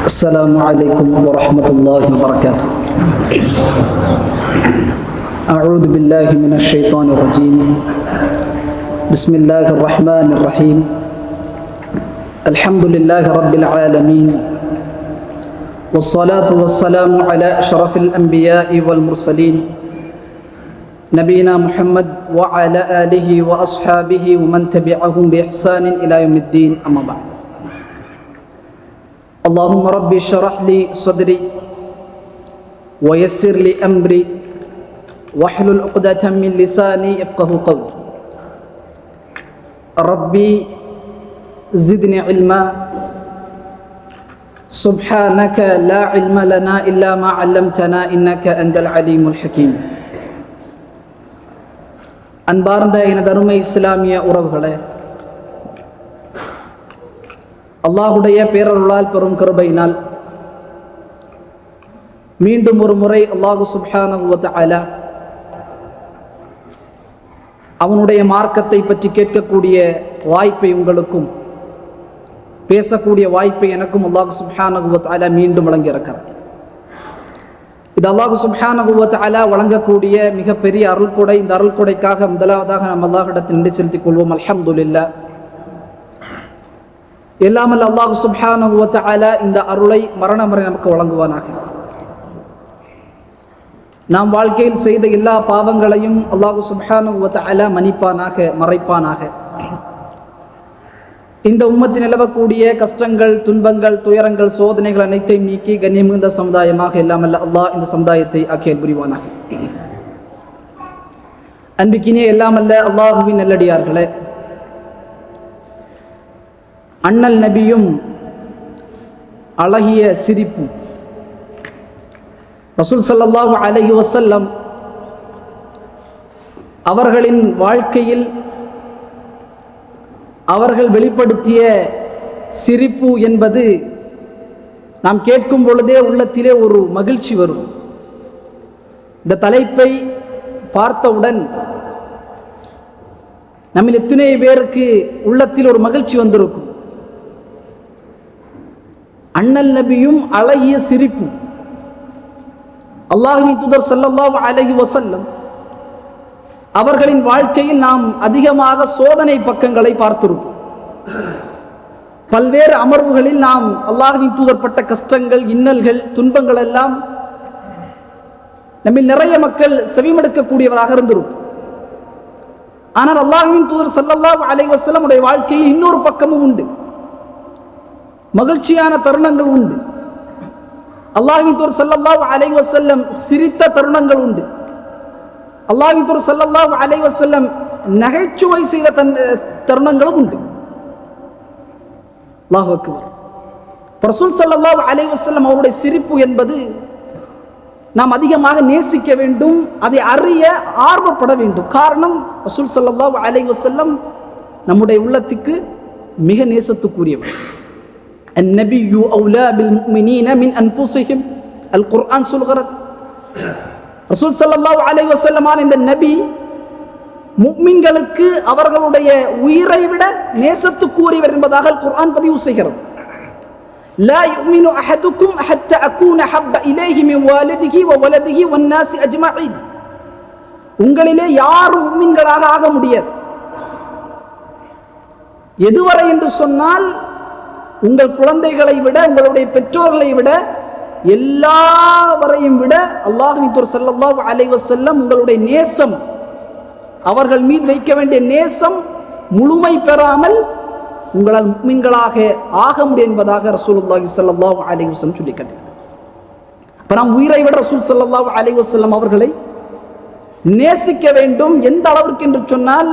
السلام عليكم ورحمة الله وبركاته. أعوذ بالله من الشيطان الرجيم. بسم الله الرحمن الرحيم. الحمد لله رب العالمين، والصلاة والسلام على أشرف الأنبياء والمرسلين نبينا محمد وعلى آله وأصحابه ومن تبعهم بإحسان إلى يوم الدين، أما بعد. اللهم رب اشرح لي صدري ويسر لي أمري واحلل عقدة من لساني يفقهوا قولي. ربي زدني علما سبحانك لا علم لنا إلا ما علمتنا إنك أنت العليم الحكيم. அன்பார்ந்த எனது அருமை இஸ்லாமிய உறவுகளே, அல்லாஹுடைய பேரருளால் பெரும் கிருபையினால் மீண்டும் ஒரு முறை அல்லாஹு சுப்ஹானஹு வ தஆலா அவனுடைய மார்க்கத்தை பற்றி கேட்கக்கூடிய வாய்ப்பை உங்களுக்கும் பேசக்கூடிய வாய்ப்பை எனக்கும் அல்லாஹு சுப்ஹானஹு வ தஆலா மீண்டும் வழங்கியிருக்கிறார். இது அல்லாஹு சுப்ஹானஹு வ தஆலா வழங்கக்கூடிய மிகப்பெரிய அருள்கொடை. இந்த அருள்கொடைக்காக முதலாவதாக நாம் அல்லாஹ்விடத்தில் நன்றி செலுத்திக் கொள்வோம். அல்ஹம்துலில்லாஹ். எல்லாமல் அல்லாஹு சுப்ஹானஹு வ தஆலா இந்த அருளை மரணம் வரை நமக்கு வழங்குவானாக. நாம் வாழ்க்கையில் செய்த எல்லா பாவங்களையும் அல்லாஹு சுப்ஹானஹு வ தஆலா மன்னிப்பானாக, மறைப்பானாக. இந்த உம்மத்தில் நிலவக்கூடிய கஷ்டங்கள், துன்பங்கள், துயரங்கள், சோதனைகள் அனைத்தையும் நீக்கி கண்ணியமிகுந்த சமுதாயமாக எல்லாமல்ல அல்லாஹ் இந்த சமுதாயத்தை ஆக்கியல் புரிவானாக. அன்பிக்கினிய எல்லாமல்ல அல்லாஹுவின் நல்லடியார்களே, அண்ணல் நபியும் அழகிய சிரிப்பு. ரசூல் ஸல்லல்லாஹு அலைஹி வஸல்லம் அவர்களின் வாழ்க்கையில் அவர்கள் வெளிப்படுத்திய சிரிப்பு என்பது நாம் கேட்கும் பொழுதே உள்ளத்திலே ஒரு மகிழ்ச்சி வரும். இந்த தலைப்பை பார்த்தவுடன் நம்மில் எத்தனை பேருக்கு உள்ளத்தில் ஒரு மகிழ்ச்சி வந்திருக்கும். அண்ணல் நபியும் அழகிய சிரிப்பு. அல்லாஹ்வின் தூதர் ஸல்லல்லாஹு அலைஹி வஸல்லம் அவர்களின் வாழ்க்கையில் நாம் அதிகமாக சோதனை பக்கங்களை பார்த்திருப்போம். பல்வேறு அமர்வுகளில் நாம் அல்லாஹ்வின் தூதர் பட்ட கஷ்டங்கள், இன்னல்கள், துன்பங்கள் எல்லாம் நம்மில் நிறைய மக்கள் செவிமடுக்கக்கூடியவராக இருந்திருப்போம். ஆனால் அல்லாஹ்வின் தூதர் ஸல்லல்லாஹு அலைஹி வஸல்லம் உடைய வாழ்க்கையில் இன்னொரு பக்கமும் உண்டு. மகிழ்ச்சியான தருணங்கள் உண்டு. அல்லாஹ்வின் தூதர் ஸல்லல்லாஹு அலைஹி வஸல்லம் சிரித்த தருணங்கள் உண்டு. அல்லாஹ்வின் தூதர் ஸல்லல்லாஹு அலைஹி வஸல்லம் நகைச்சுவை செய்த தருணங்களும் உண்டு. அல்லாஹ் அக்பர். ரசூல் ஸல்லல்லாஹு அலைஹி வஸல்லம் அவருடைய சிரிப்பு என்பது நாம் அதிகமாக நேசிக்க வேண்டும், அதை அறிய ஆர்வப்பட வேண்டும். காரணம், ரசூல் ஸல்லல்லாஹு அலைஹி வஸல்லம் நம்முடைய உள்ளத்துக்கு மிக நேசத்துக்குரியவர். அந்நபியு அவுலா பில் முஃமினீன மின் அன்ஃபுஸிஹிம். அல் குர்ஆன் சொல்கிறது, ரசூல் ஸல்லல்லாஹு அலைஹி வஸல்லமான இந்த நபி முஃமின்களுக்கு அவர்களுடைய உயிரை விட நேசத்துக்குரியவர் என்பதாக அல் குர்ஆன் பதிவு செய்கிறது. லா யுமினு அஹதுக்கும் ஹத்தா அகூன ஹப்ப இலைஹி மின் வாலிதிஹி வ வலதிஹி வன் நாஸி அஜ்மஈன். உங்களிலே யாரும் முஃமின்களாக ஆக முடியாது. எதுவரை என்று சொன்னால், உங்கள் குழந்தைகளை விட, உங்களுடைய பெற்றோர்களை விட, எல்லாவரையும் விட அல்லாஹ்வின் தூதர் ஸல்லல்லாஹு அலைஹி வஸல்லம் உங்களுடைய நேசம், அவர்கள் மீது வைக்க வேண்டிய நேசம் முழுமை பெறாமல் உங்களால் முஃமின்களாக ஆக முடியும் என்பதாக ரசூலுல்லாஹி ஸல்லல்லாஹு அலைஹி வஸல்லம் சொல்லி காட்டினார். அப்ப நாம் உயிரை விட ரசூல் ஸல்லல்லாஹு அலைஹி வஸல்லம் அவர்களை நேசிக்க வேண்டும். எந்த அளவிற்கு என்று சொன்னால்,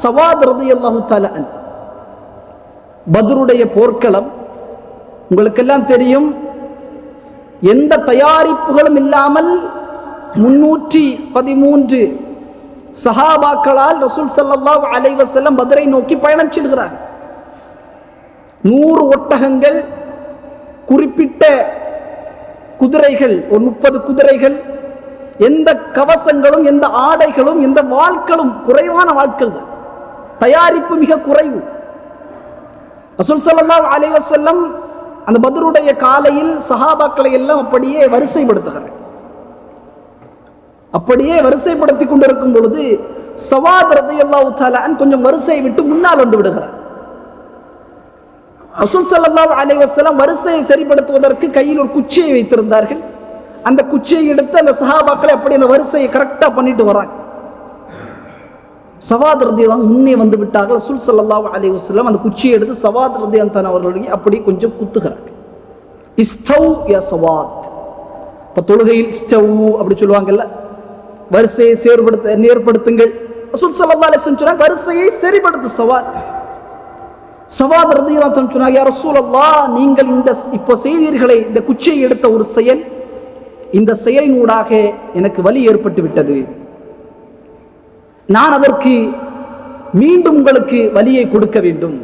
ஸவாத் ரலியல்லாஹு தஆலா அன்ஹு, பத்ருடைய போர்க்களம் உங்களுக்கெல்லாம் தெரியும். எந்த தயாரிப்புகளும் இல்லாமல் 313 சஹாபாக்களால் ரசூல் ஸல்லல்லாஹு அலைஹி வஸல்லம் பத்ரை நோக்கி பயணம் செல்கிறார். 100 ஒட்டகங்கள், குறிப்பிட்ட குதிரைகள், ஒரு 30 குதிரைகள், எந்த கவசங்களும், எந்த ஆடைகளும், எந்த வாள்களும், குறைவான வாள்கள் தான். தயாரிப்பு மிக குறைவு. ரசூல் ஸல்லல்லாஹு அலைஹி வஸல்லம் அந்த பத்ருடைய காலையில் சஹாபாக்களை எல்லாம் அப்படியே வரிசைப்படுத்துகிறார். அப்படியே வரிசைப்படுத்தி கொண்டிருக்கும் பொழுது சவாத் ரலியல்லாஹு தஆலா கொஞ்சம் வரிசையை விட்டு முன்னால் வந்து விடுகிறார். ரசூல் ஸல்லல்லாஹு அலைஹி வஸல்லம் வரிசையை சரிப்படுத்துவதற்கு கையில் ஒரு குச்சியை வைத்திருந்தார்கள். அந்த குச்சியை எடுத்து அந்த சஹாபாக்களை அப்படி அந்த வரிசையை கரெக்டாக பண்ணிட்டு வராங்க. சவாத் ரலியல்லாஹு முன்னே வந்து விட்டார்கள். ரசூல் ஸல்லல்லாஹு அலைஹி வஸல்லம் அந்த குச்சியை எடுத்து சவாத் ரலியல்லாஹு அவர்களுடைய அப்படி கொஞ்சம் குத்துகிறார்கள். இஸ்தவ் யா சவாத். இப்போ தொழுகையில் இஸ்தவ் அப்படி சொல்லுவாங்கல்ல, வரிசையை நேர்படுத்துங்கள். ரசூல் ஸல்லல்லாஹு அலைஹி வஸல்லம் சொன்னாங்க வரிசையை சரிப்படுத்து சவாத். சவாத் ரலியல்லாஹு சொன்னாங்க, யா ரசூலல்லாஹ், நீங்கள் இந்த இப்போ செய்தீர்களே இந்த குச்சியை எடுத்த ஒரு செயல், இந்த செயலினூடாக எனக்கு வலி ஏற்பட்டு விட்டது. நான் அதற்கு மீண்டும் உங்களுக்கு வலியை கொடுக்க வேண்டும்.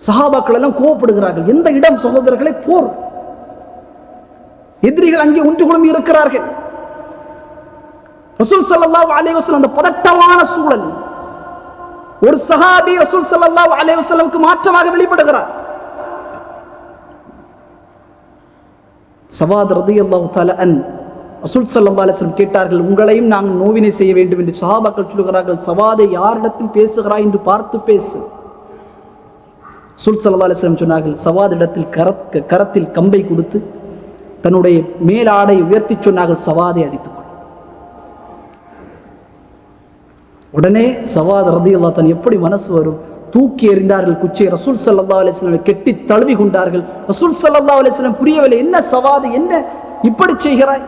சஹாபாக்கள் எல்லாம் கோபப்படுகிறார்கள். எந்த இடம் சகோதரர்களை? போர். எதிரிகள் அங்கே ஒன்று குழுமி இருக்கிறார்கள். ரசூல் ஸல்லல்லாஹு அலைஹி வஸல்லம் அந்த பதட்டமான சூழல், ஒரு சஹாபி ரசூல் ஸல்லல்லாஹு அலைஹி வஸல்லமுக்கு மாற்றமாக வெளிப்படுகிறார். சவாத் ரலியல்லாஹு தஆலா ரசூல் ஸல்லல்லாஹு அலைஹி வஸல்லம் கேட்டார்கள், உங்களையும் நாங்கள் நோவினை செய்ய வேண்டும் என்று. சஹாபாக்கள் சொல்கிறார்கள், சவாதை யாரிடத்தில் பேசுகிறாய் என்று பார்த்து பேசு. ரசூல் ஸல்லல்லாஹு அலைஹி வஸல்லம் சொன்னார்கள், சவாத் இடத்தில் கரத்தில் கம்பை கொடுத்து தன்னுடைய மேலாடை உயர்த்தி சொன்னார்கள், சவாதை அடித்துக்கொள். உடனே சவாத் ரலியல்லாஹு தஆலா எப்படி மனசு வரும்? தூக்கி எறிந்தார்கள் குச்சியை. ரசூல் ஸல்லல்லாஹு அலைஹி வஸல்லம் கெட்டி தழுவி கொண்டார்கள். ரசூல் ஸல்லல்லாஹு அலைஹி வஸல்லம் புரியவில்லை, என்ன சவாது, என்ன இப்படி செய்கிறாய்?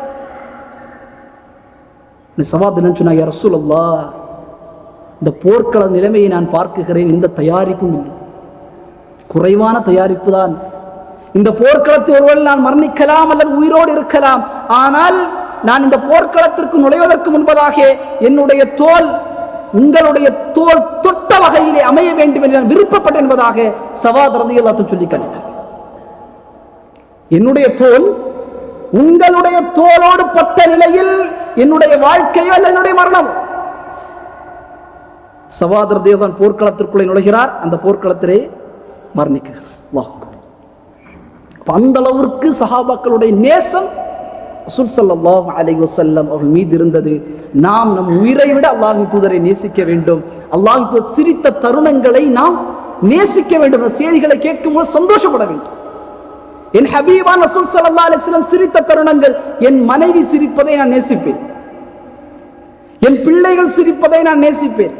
சவாத் என்ன சொன்னாங்க, யா ரசூலல்லாஹ், இந்த போர்க்கள நிலைமையை நான் பார்க்குகிறேன், எந்த தயாரிப்பும் இல்லை, குறைவான தயாரிப்பு தான். இந்த போர்க்களத்தை ஒருவேளை நான் மரணிக்கலாம் அல்லது உயிரோடு இருக்கலாம், ஆனால் நான் இந்த போர்க்களத்திற்கு நுழைவதற்கு முன்பதாக என்னுடைய தோல் உங்களுடைய தோல் தொட்ட வகையிலே அமைய வேண்டும் என்று நான் விருப்பப்பட்டேன் என்பதாக சவாத் ரலியல்லாஹு சொல்லி காட்டினார். என்னுடைய தோல் உங்களுடைய தோளோடு பட்ட நிலையில் என்னுடைய வாழ்க்கையோ அல்ல என்னுடைய மரணம். சவாத் ரலியல்லாஹு போர்க்களத்திற்குள்ளே நுழைகிறார், அந்த போர்க்களத்திலே மரணிக்கிறார். அல்லாஹ், அந்த அளவிற்கு சஹாபாக்களுடைய நேசம் ரசூல் ஸல்லல்லாஹு அலைஹி வஸல்லம் அவர்கள் மீது இருந்தது. நாம் நம் உயிரை விட அல்லாஹ்வின் தூதரை நேசிக்க வேண்டும். அல்லாஹ்வின் தூதர் சிரித்த தருணங்களை நாம் நேசிக்க வேண்டும். அந்த செய்திகளை கேட்கும்போது சந்தோஷப்பட வேண்டும். என் ஹபீபான் ரசூல் ஸல்லல்லாஹு அலைஹி வஸல்லம் சிரித்த தருணங்கள், என் மனைவி சிரிப்பதை நான் நேசிப்பேன், என் பிள்ளைகள் சிரிப்பதை நான் நேசிப்பேன்,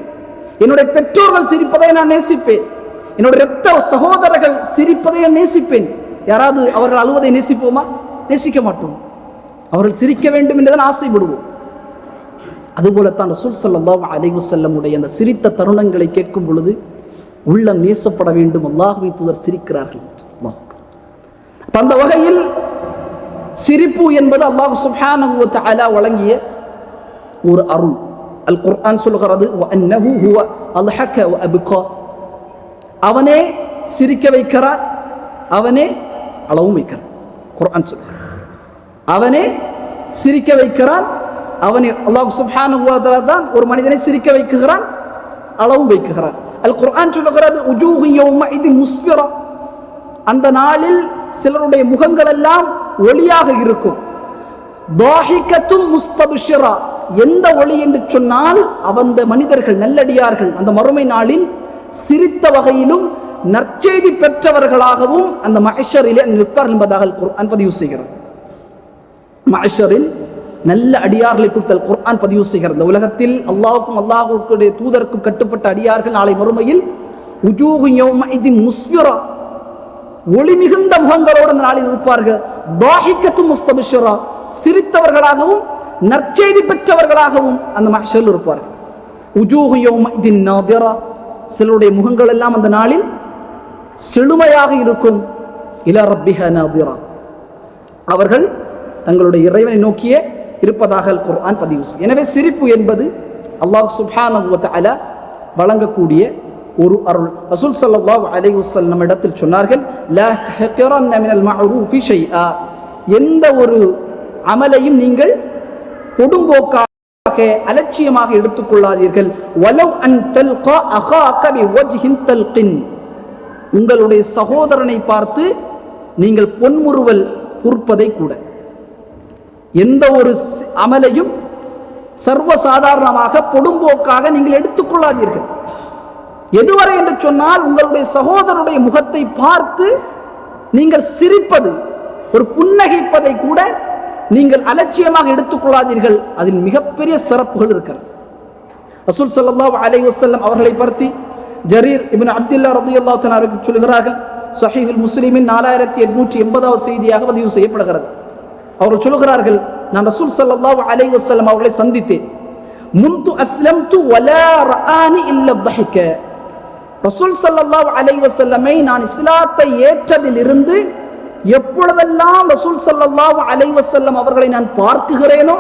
என்னுடைய பெற்றோர்கள் சிரிப்பதை நான் நேசிப்பேன், என்னுடைய இரத்த சகோதரர்கள் சிரிப்பதை நான் நேசிப்பேன். யாராவது அவர்கள் அழுவதை நேசிப்போமா? நேசிக்க மாட்டோம். அவர்கள் சிரிக்க வேண்டும் என்றுதான் ஆசைப்படுவோம். அதுபோலத்தான் ரசூல் ஸல்லல்லாஹு அலைஹி வஸல்லம் உடைய அந்த சிரித்த தருணங்களை கேட்கும் பொழுது உள்ளம் நேசப்பட வேண்டும். அல்லாஹ்வின் தூதர் சிரிக்கிறார்கள். அந்த வகையில் சிரிப்பு என்பது அல்லாஹ் சுப்ஹானஹு வ தஆலா வழங்கிய ஒரு அருள். அல் குர்ஆன் சொல்கிறது, வஅன்னஹு ஹுவ அல்ஹக வ அப்கா. அவனே சிரிக்க வைக்கிறார், அவனே அழவும் வைக்கிறார். குர்ஆன் சொல்கிறது, அவனே சிரிக்க வைக்கிறான், அவனே அல்லாஹ் சுப்ஹானஹு வ தஆலா தான் ஒரு மனிதனை சிரிக்க வைக்கிறான், அழவும் வைக்கிறான். அல் குர்ஆன் சொல்கிறது, உஜூஹு யௌமஇதி முஸ்ஃபிரா. அந்த நாளில் சிலருடைய முகங்கள் எல்லாம் ஒளியாக இருக்கும். தாஹிகத்தும் முஸ்தபிஷிரா. எந்த ஒளி என்று சொன்னால் அந்த மனிதர்கள் நல்லடியார்கள் அந்த மறுமை நாளில் சிரித்த வகையிலும் நற்செய்தி பெற்றவர்களாகவும் அந்த மஹ்ஷரிலே நிற்பார்கள் என்பதாக குர்ஆன் பதிவு செய்கிறது. மஹ்ஷரில் நல்ல அடியார்களை குறித்து குர்ஆன் பதிவு செய்கிறது. இந்த உலகத்தில் அல்லாஹ்வுக்கும் அல்லாஹ்வுடைய தூதருக்கும் கட்டுப்பட்ட அடியார்கள் நாளை மறுமையில் உஜூஹு யௌமஇதி முஸ்ஃபிரா, ஒளி மிகுந்த முகங்களோடு அந்த நாளில் இருப்பார்கள். தாஹிகத்தும் முஸ்தபிஷிரா, சிரித்தவர்களாகவும் நற்செய்தி பெற்றவர்களாகவும் அந்த மஹ்ஷரில் இருப்பார்கள். உஜூஹு யௌமஇதின் நாதிரா, சிலருடைய முகங்கள் எல்லாம் அந்த நாளில் செழுமையாக இருக்கும். இலா ரப்பிஹா நாதிரா, அவர்கள் தங்களுடைய இறைவனை நோக்கியே இருப்பதாக குர்ஆன் பதிவு. எனவே சிரிப்பு என்பது அல்லாஹ் சுப்ஹானஹு வ தஆலா வழங்கக்கூடிய ஒரு அருள். ரசூல் ஸல்லல்லாஹு அலைஹி வஸல்லம் இடத்தில் சொன்னார்கள், லா தஹ்கிரன்ன மினல் மஅரூஃபி ஷைஆ. எந்த ஒரு அமலையும் நீங்கள் பொடும்போக்காக அலட்சியமாக எடுத்துக்கொள்ளாதீர்கள். வலவ் அன் தல்கா அகாக பிவஜ்ஹின் தல்கின். உங்களுடைய சகோதரனை பார்த்து நீங்கள் பொன்முறுவல் பொறுப்பதை கூட. எந்த ஒரு அமலையும் சர்வசாதாரணமாக பொடும்போக்காக நீங்கள் எடுத்துக்கொள்ளாதீர்கள். எதுவரை என்று சொன்னால், உங்களுடைய சகோதரனுடைய முகத்தை பார்த்து நீங்கள் சிரிப்பது, ஒரு புன்னகைப்பதை கூட நீங்கள் அலட்சியமாக எடுத்துக்கொள்ளாதீர்கள். அதில் மிகப்பெரிய சிறப்புகள் இருக்கிறது. ரசூல் ஸல்லல்லாஹு அலைஹி வஸல்லம் அவர்களை பற்றி ஜரீர் இப்னு அப்துல்லாஹ் ரலியல்லாஹு தஆலா அவர்கள் சொல்கிறார்கள், ஸஹீஹுல் முஸ்லிமின் 4880வது செய்தியாக பதிவு செய்யப்படுகிறது. அவர்கள் சொல்கிறார்கள், நான் ரசூல் ஸல்லல்லாஹு அலைஹி வஸல்லம் அவர்களை சந்தித்தேன். முன்து அஸ்லம்து வலா ரஆனி இல்லா ضحك. ரசூல் ஸல்லல்லாஹு அலைஹி வஸல்லமை நான் இஸ்லாத்தை ஏற்றதிலிருந்து எப்பொழுதெல்லாம் ரசூல் ஸல்லல்லாஹு அலைஹி வஸல்லம் அவர்களை நான் பார்க்கிறேனோ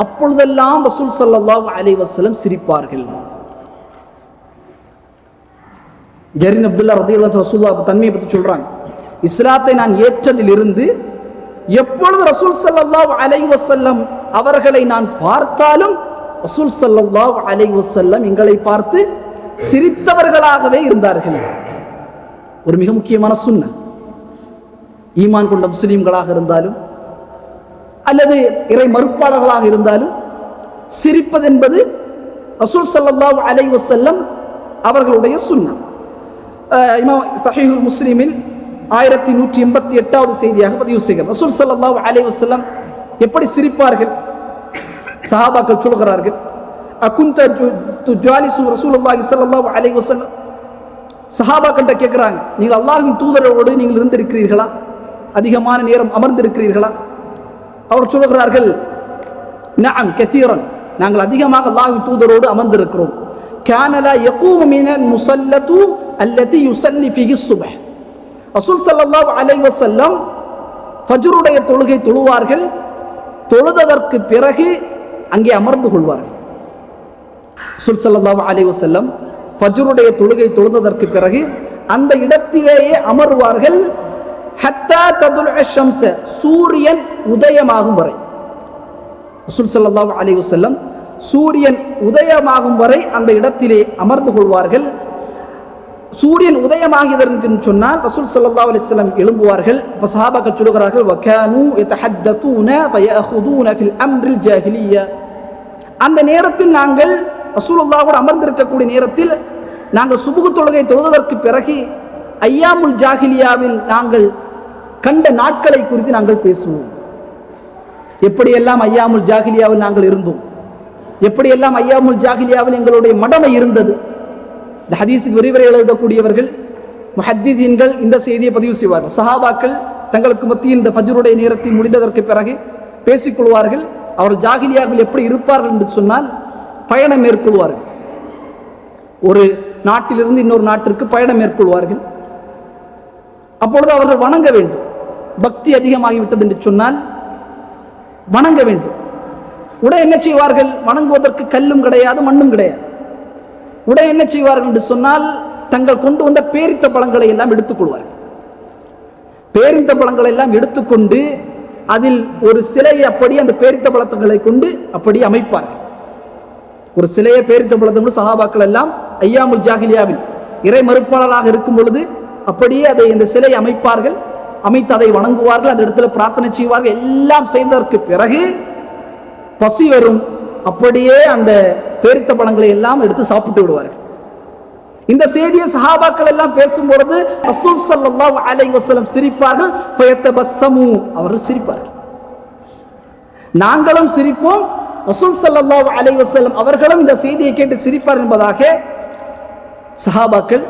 அப்பொழுதெல்லாம் ரசூல் ஸல்லல்லாஹு அலைஹி வஸல்லம் சிரிப்பார்கள். ஜரீர் அப்துல்லாஹ் ரலியல்லாஹு ரசூலுல்லாஹ் தன்மையை பற்றி சொல்றாங்க, இஸ்லாத்தை நான் ஏற்றதிலிருந்து எப்பொழுது ரசூல் ஸல்லல்லாஹு அலைஹி வஸல்லம் அவர்களை நான் பார்த்தாலும் ரசூல் ஸல்லல்லாஹு அலைஹி வஸல்லம் எங்களை பார்த்து சிரித்தவர்களாகவே இருந்தார்கள். ஒரு மிக முக்கியமான சுன்ன. ஈமான் கொண்ட முஸ்லிம்களாக இருந்தாலும் அல்லது இறை மறுப்பாளர்களாக இருந்தாலும் சிரிப்பது என்பது ரசூல் ஸல்லல்லாஹு அலைஹி வஸல்லம் அவர்களுடைய சுன்னா. இமாம் ஸஹீஹுல் முஸ்லிமில் 1188வது செய்தியாக பதிவு செய்கிறார். ரசூல் ஸல்லல்லாஹு அலைஹி வஸல்லம் எப்படி சிரிப்பார்கள்? சஹாபாக்கள் சொல்கிறார்கள், அகுந்த துஜாலிசு ரசூலுல்லாஹி ஸல்லல்லாஹு அலைஹி வஸல்லம். சஹாபாக்கிட்ட கேட்குறாங்க, நீங்கள் அல்லாஹ்வின் தூதரோடு நீங்கள் இருந்திருக்கிறீர்களா? அதிகமான நேரம் அமர்ந்திருக்கிறீர்களா? அவர் சொல்கிறார்கள், நஅம் கதீரன், நாங்கள் அதிகமாக அல்லாஹ்வின் தூதரோடு அமர்ந்திருக்கிறோம். கான லா யகூமு மினல் முஸல்லத்து அல்லதி யுஸல்லி ஃபீஹி ஸுப்ஹ். ரசூல் ஸல்லல்லாஹு அலைஹி வஸல்லம் ஃபஜ்ருடைய தொழுகை தொழுவார்கள். தொழுததற்கு பிறகு அங்கே அமர்ந்து கொள்வார்கள். ரசூல் ஸல்லல்லாஹு அலைஹி வஸல்லம் ஃபஜ்ருடைய தொழுகை தொழுததற்கு பிறகு அந்த இடத்திலேயே அமர்வார்கள். ஹத்தா ததுல்அ ஷம்ஸ, சூரியன் உதயமாகும் வரை. ரசூல் ஸல்லல்லாஹு அலைஹி வஸல்லம் சூரியன் உதயமாகும் வரை அந்த இடத்திலே அமர்ந்து கொள்வார்கள். சூரியன் உதயமாகியதற்கு சொன்னால் ரசூல் ஸல்லல்லாஹு அலைஹி வஸல்லம் எழும்புவார்கள். அப்ப சஹாபாக்கள் சொல்கிறார்கள், வகானு யதஹத்தூன வயஅஹுதூன ஃபில் அம்ரில் ஜாஹிலிய்யா. அந்த நேரத்தில் நாங்கள் ரசூலுல்லாஹோடு அமர்ந்திருக்கக்கூடிய நேரத்தில் நாங்கள் சுபுஹ் தொழுகை தொழுவதற்கு பிறகு ஐயாமுல் ஜாஹிலியாவில் நாங்கள் கண்ட நாட்களை குறித்து நாங்கள் பேசுவோம். எப்படியெல்லாம் ஐயாமுல் ஜாஹிலியாவில் நாங்கள் இருந்தோம், எப்படியெல்லாம் ஐயாமுல் ஜாஹிலியாவில் எங்களுடைய மடமை இருந்தது. இந்த ஹதீஸுக்கு விரிவுரை எழுதக்கூடியவர்கள் முஹத்திதீன்கள் இந்த செய்தியை பதிவு செய்வார்கள். சஹாபாக்கள் தங்களுக்கு மத்தியில் இந்த ஃபஜ்ருடைய நேரத்தில் முடிந்ததற்கு பிறகு பேசிக்கொள்வார்கள். அவர் ஜாஹிலியாவில் எப்படி இருப்பார்கள் என்று சொன்னால், பயணம் மேற்கொள்வார்கள். ஒரு நாட்டிலிருந்து இன்னொரு நாட்டிற்கு பயணம் மேற்கொள்வார்கள். அப்பொழுது அவர்கள் வணங்க வேண்டும். பக்தி அதிகமாகிவிட்டது என்று சொன்னால் வணங்க வேண்டும். உடனே என்ன செய்வார்கள்? வணங்குவதற்கு கல்லும் கிடையாது, மண்ணும் கிடையாது. உடனே என்ன செய்வார்கள் என்று சொன்னால், தங்கள் கொண்டு வந்த பேரித்த பழங்களை எல்லாம் எடுத்துக்கொள்வார்கள். பேரித்த பழங்களை எல்லாம் எடுத்துக்கொண்டு அதில் ஒரு சிலையை அப்படி அந்த பேரித்த பழங்களை கொண்டு அப்படி அமைப்பார்கள். ஒரு சிலையை பேரித்த பழத்தோடு சஹாபாக்கள் எல்லாம் ஐயாமுல் ஜாஹிலியாவில் இறை மறுப்பாளராக இருக்கும் பொழுது அப்படியே அதை இந்த சிலையை அமைப்பார்கள். அமைத்து அதை வணங்குவார்கள். அந்த இடத்துல பிரார்த்தனை செய்வார்கள். எல்லாம் செய்ததற்கு பிறகு பசி வரும். அப்படியே அந்த பேரித்த பழங்களை எல்லாம் எடுத்து சாப்பிட்டு விடுவார்கள். இந்த செய்தியை சஹாபாக்கள் எல்லாம் பேசும்பொழுது ரசூல் ஸல்லல்லாஹு அலைஹி வஸல்லம் சிரிப்பார்கள். ஃபயத்தபஸ்ஸமு, அவர்கள் சிரிப்பார்கள். நாங்களும் சிரிப்போம், ரசூல் ஸல்லல்லாஹு அலைஹி வஸல்லம் அவர்களும் இந்த செய்தியை கேட்டு சிரிப்பார் என்பதாக சஹாபாக்கள்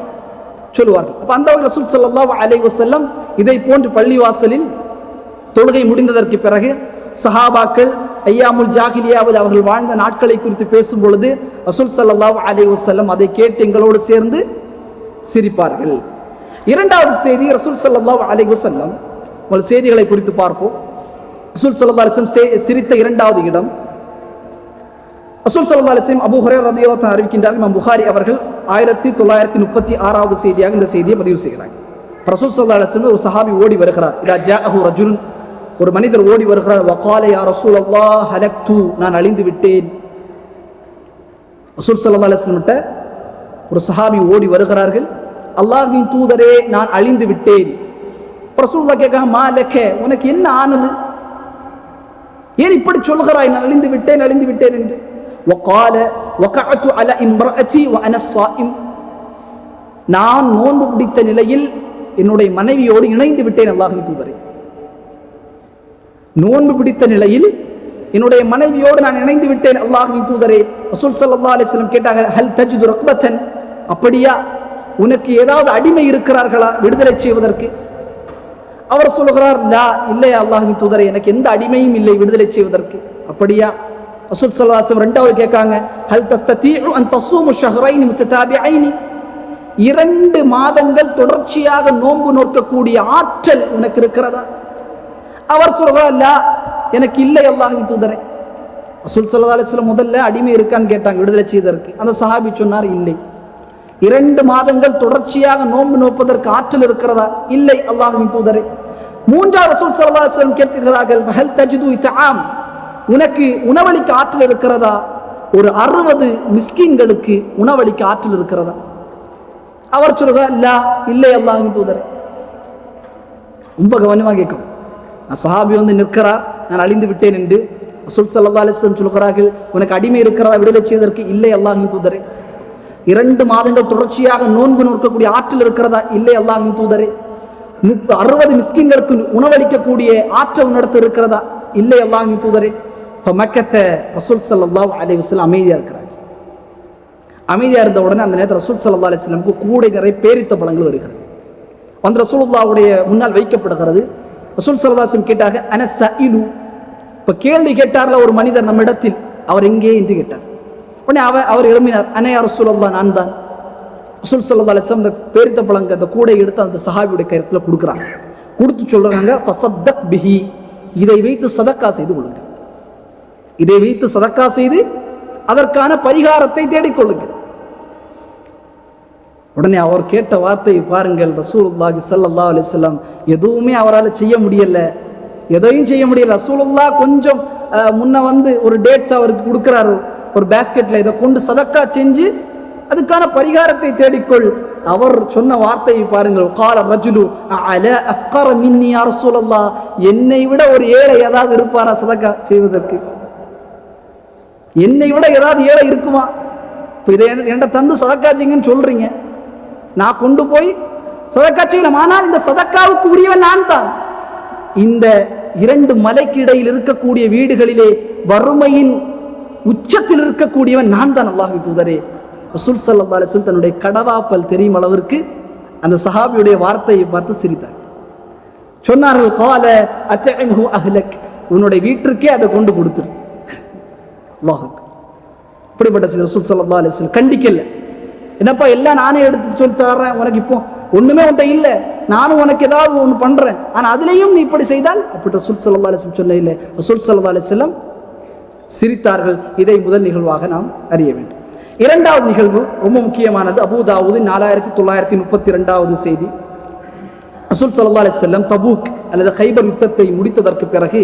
சொல்லுவார்கள். அப்ப அந்த ரசூல் ஸல்லல்லாஹு அலைஹி வஸல்லம் இதை போன்று பள்ளிவாசலில் தொழுகை முடிந்ததற்கு பிறகு சஹாபாக்கள் ஐயாமுல் ஜாஹிலியாவில் அவர்கள் வாழ்ந்த நாட்களை குறித்து பேசும் பொழுது ரசூல் ஸல்லல்லாஹு அலைஹி வஸல்லம் அதை கேட்டு எங்களோடு சேர்ந்து சிரிப்பார்கள். இரண்டாவது செய்தி, ரசூல் ஸல்லல்லாஹு அலைஹி வஸல்லம் உங்கள் செய்திகளை குறித்து பார்ப்போம். ரசூல் ஸல்லல்லாஹு அலைஹி வஸல்லம் சிரித்த இரண்டாவது இடம், ரசூல் ஸல்லல்லாஹு அலைஹி வஸல்லம் அபூ ஹுரைரா ரலியல்லாஹு அன்ஹு அறிவிக்கின்றார்கள். இமாம் புகாரி அவர்கள் 1936வது செய்தியாக இந்த செய்தியை பதிவு செய்கிறார். ரசூல் ஸல்லல்லாஹு அலைஹி வஸல்லம் ஒரு சஹாபி ஓடி வருகிறார். இதா ஜாஅஹு ரஜுல், ஒரு மனிதர் ஓடி வருகிறார். வகால யா ரசூலல்லாஹ் ஹலக்து, நான் அழிந்து விட்டேன். ரசூல் ஸல்லல்லாஹு அலைஹி வஸல்லம் ஒரு சஹாபி ஓடி வருகிறார்கள். அல்லாஹ்வின் தூதரே நான் அழிந்து விட்டேன். ரசூலுல்லாஹ் கேட்காங்க, மாலக்க, உனக்கு என்ன ஆனது, ஏன் இப்படி சொல்கிறாய் நான் அழிந்து விட்டேன் என்று. وقال وقعت على امرأتي وانا الصائم, நான் நோன்பு பிடித்த நிலையில் என்னுடைய மனைவியோடு இணைந்து விட்டேன் அல்லாஹ்வின் தூதரே. நோன்பு பிடித்த நிலையில் என்னுடைய மனைவியோடு நான் இணைந்து விட்டேன் அல்லாஹ்வின் தூதரே. ரசூல் ஸல்லல்லாஹு அலைஹி வஸல்லம் கேட்டாங்க, ஹல் தஜிது ரக்பத்தன், அப்படியா உனக்கு ஏதாவது அடிமை இருக்கிறார்களா விடுதலை செய்வதற்கு? அவர் சொல்கிறார், லா, இல்லையா அல்லாஹ்வின் தூதரே, எனக்கு எந்த அடிமையும் இல்லை விடுதலை செய்வதற்கு. அப்படியா? ரசூல் ஸல்லல்லாஹு அலைஹி வஸல்லம் இரண்டாவது கேட்காங்க, ஹல் தஸ்ததீஉ அன் தஸூமு ஷஹ்ரைன் முத்ததாபிஐன், 2 மாதங்கள் தொடர்ச்சியாக நோன்பு நோக்கக்கூடிய ஆற்றல் உனக்கு இருக்கிறதா? அவர் சொல்கிறார், லா, எனக்கு இல்லை அல்லாஹ்வின் தூதரே. ரசூல் ஸல்லல்லாஹு அலைஹி வஸல்லம் முதல்ல அடிமை இருக்கான்னு கேட்டாங்க விடுதலை செய்வதற்கு. அந்த சஹாபி சொன்னார், இல்லை. 2 மாதங்கள் தொடர்ச்சியாக நோன்பு நோப்பதற்கு ஆற்றல் இருக்கிறதா? இல்லை அல்லாஹ்வின் தூதரே. 3ஆவது ரசூல் ஸல்லல்லாஹு அலைஹி வஸல்லம் கேட்கிறார்கள், ஹல் தஜிது இத்ஆம், உனக்கு உணவளிக்க ஆற்றல் இருக்கிறதா? ஒரு 60 மிஸ்கீன்களுக்கு உணவளிக்க ஆற்றல் இருக்கிறதா? அவர் சொல்கிறார், லா, இல்லை அல்லாஹ்வின் தூதரே. ரொம்ப கவனமாக கேட்கும். சஹாபி நிற்கிறார், நான் அழிந்து விட்டேன் என்று. ரசூல் ஸல்லல்லாஹு அலைஹி வஸல்லம் சொல்கிறார்கள், உனக்கு அடிமை இருக்கிறதா விடுதலை செய்வதற்கு? இல்லை அல்லாஹ்வின் தூதரே. 2 மாதங்கள் தொடர்ச்சியாக நோன்பு நோக்கக்கூடிய ஆற்றல் இருக்கிறதா? இல்லை அல்லாஹ்வின் தூதரே. 60 மிஸ்கின்களுக்கு உணவளிக்கக்கூடிய ஆற்றல் உன்னிடத்தில் இருக்கிறதா? இல்லை அல்லாஹ்வின் தூதரே. ஃபமக்கத ரசூல் ஸல்லல்லாஹு அலைஹி வஸல்லம் அமைதியா இருக்கிறார். அமைதியா இருந்த உடனே அந்த நேரத்தில் ரசூல் ஸல்லல்லாஹு அலைஹி வஸல்லம் கூடை நிறைய பேரித்த பழங்கள் வருகிறது. வந்து ரசூலுல்லாஹ்வுடைய முன்னால் வைக்கப்படுகிறது. ரசூல் ஸல்லல்லாஹு அலைஹி வஸல்லம் கேட்டாங்க, அன ஸஇலு, இப்ப கேள்வி கேட்டார்ல ஒரு மனிதர் நம்ம இடத்தில், அவர் எங்கே என்று கேட்டார். உடனே அவர் எழுப்பினார், அன யா ரசூலல்லாஹ், நான் தான். ரசூல் ஸல்லல்லாஹு அலைஹி வஸல்லம் அந்த பேரித்த பழங்கள் அந்த கூடை எடுத்து அந்த சஹாபியுடைய கருத்துல கொடுக்குறாங்க. கொடுத்து சொல்றாங்க, ஃபஸத்தக் பிஹி, இதை வைத்து சதக்கா செய்து கொள்ளுங்கள், இதை வைத்து சதக்கா செய்து அதற்கான பரிகாரத்தை தேடிக்கொள்ளுங்கள். உடனே அவர் கேட்ட வார்த்தை பாருங்கள், ரசூலுல்லாஹி ஸல்லல்லாஹு அலைஹி வஸல்லம் எதுவுமே அவரால் செய்ய முடியல, எதையும் செய்ய முடியல. ரசூலுல்லாஹ் கொஞ்சம் முன்ன ஒரு டேட்ஸ் அவருக்கு கொடுக்குறாரு, ஒரு பேஸ்கெட்ல, இதை கொண்டு சதக்கா செஞ்சு அதுக்கான பரிகாரத்தை தேடிக்கொள். அவர் சொன்ன வார்த்தையை பாருங்கள், கால ரஜுலு அலா அஃகர மின்னி யா ரசூலல்லாஹ், என்னை விட ஒரு ஏழை ஏதாவது இருப்பாரா சதக்கா செய்வதற்கு? என்னை விட ஏதாவது ஏழை இருக்குமா? இப்போ இதை என்கிட்ட தந்து சதக்கா செய்யுங்கன்னு சொல்றீங்க, நான் கொண்டு போய் சதக்கா செய்யலாம், ஆனால் இந்த சதக்காவுக்கு உரியவன் நான் தான். இந்த 2 மலைக்கு இடையில் இருக்கக்கூடிய வீடுகளிலே வறுமையின் உச்சத்தில் இருக்கக்கூடியவன் நான் தான் அல்லாஹ்வின் தூதரே. ரசூல் ஸல்லல்லாஹு அலைஹி வஸல்லம் தன்னுடைய கடவாப்பல் தெரியும் அளவிற்கு அந்த சஹாபியுடைய வார்த்தையை பார்த்து சிரித்தார். சொன்னார்கள், கால அத்இம்ஹு அஹ்லக், உன்னுடைய வீட்டிற்கே அதை கொண்டு கொடுத்துரு. அல்லாஹ், இப்படிப்பட்ட ரசூல் ஸல்லல்லாஹு அலைஹி வஸல்லம் கண்டிக்கல. என்னப்பா எல்லாம் நானே எடுத்து சொல்லி தர்றேன், உனக்கு இப்போ ஒண்ணுமே உன்ட்ட இல்லை, நானும் உனக்கு ஏதாவது ஒன்று பண்றேன், ஆனா அதுலேயும் நீ இப்படி செய்தால் அப்படி ரசூல் ஸல்லல்லாஹு அலைஹி வஸல்லம் சொல்ல இல்லை. ரசூல் ஸல்லல்லாஹு அலைஹி வஸல்லம் சிரித்தார்கள். இதை முதல் நிகழ்வாக நாம் அறிய வேண்டும். 2வது நிகழ்வு ரொம்ப முக்கியமானது. அபூ தாவூத் 4932வது செய்தி. ரசூல் ஸல்லல்லாஹு அலைஹி வஸல்லம் தபூக் அல்லது கைபர் யுத்தத்தை முடித்ததற்கு பிறகு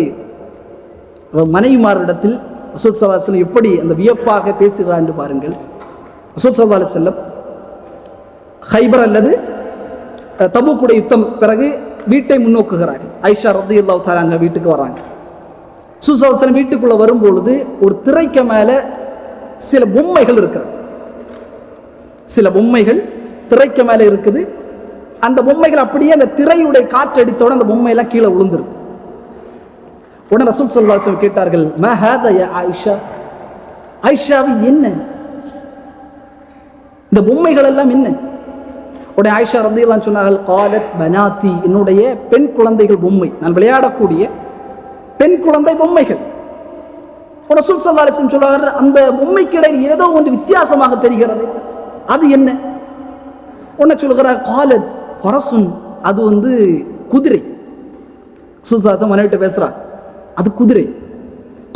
மனைவிமாரிடத்தில் ரசூல் ஸல்லல்லாஹு அலைஹி வஸல்லம் எப்படி அந்த வியப்பாக பேசுகிறார் என்று பாருங்கள். ரசூல் ஸல்லல்லாஹு அலைஹி வஸல்லம் கைபர் அல்லது தபூக்குடைய யுத்தம் பிறகு வீட்டை முன்னோக்குகிறார்கள். ஆயிஷா ரலியல்லாஹு தஆலா அன்ஹா வீட்டுக்கு வராங்க. ரசூல் ஸல்லல்லாஹு அலைஹி வஸல்லம் வீட்டுக்குள்ள வரும்பொழுது ஒரு திரைக்கு மேல சில பொம்மைகள் இருக்கிறது. சில பொம்மைகள் திரைக்கு மேல இருக்குது. அந்த பொம்மைகள் அப்படியே அந்த திரையுடைய காற்றடித்தோட அந்த பொம்மையெல்லாம் கீழே விழுந்துருக்கு. உடனே ரசூல் ஸல்லல்லாஹு அலைஹி வஸல்லம் கேட்டார்கள், மா ஹாதா யா ஆயிஷா, ஆயிஷாவி என்ன இந்த பொம்மைகள் எல்லாம் என்ன? உடனே ஆயிஷா ரலியல்லாஹு அன்ஹா சொன்னார்கள், காலத் பனாத்தி, என்னுடைய பெண் குழந்தைகள் பொம்மை, நான் விளையாடக்கூடிய பெண் குழந்தை பொம்மைகள். ரசூல் ஸல்லல்லாஹு அலைஹி வஸல்லம் சொல்றார்கள், அந்த பொம்மைக்கு இடையில் ஏதோ ஒன்று வித்தியாசமாக தெரிகிறது, அது என்ன? உன்ன சொல்கிறார், காலத் ஃபரசுன், அது குதிரை. ரசூல் ஸல்லல்லாஹு அலைஹி வஸல்லம் மனைவிட்ட பேசுறார், அது குதிரை.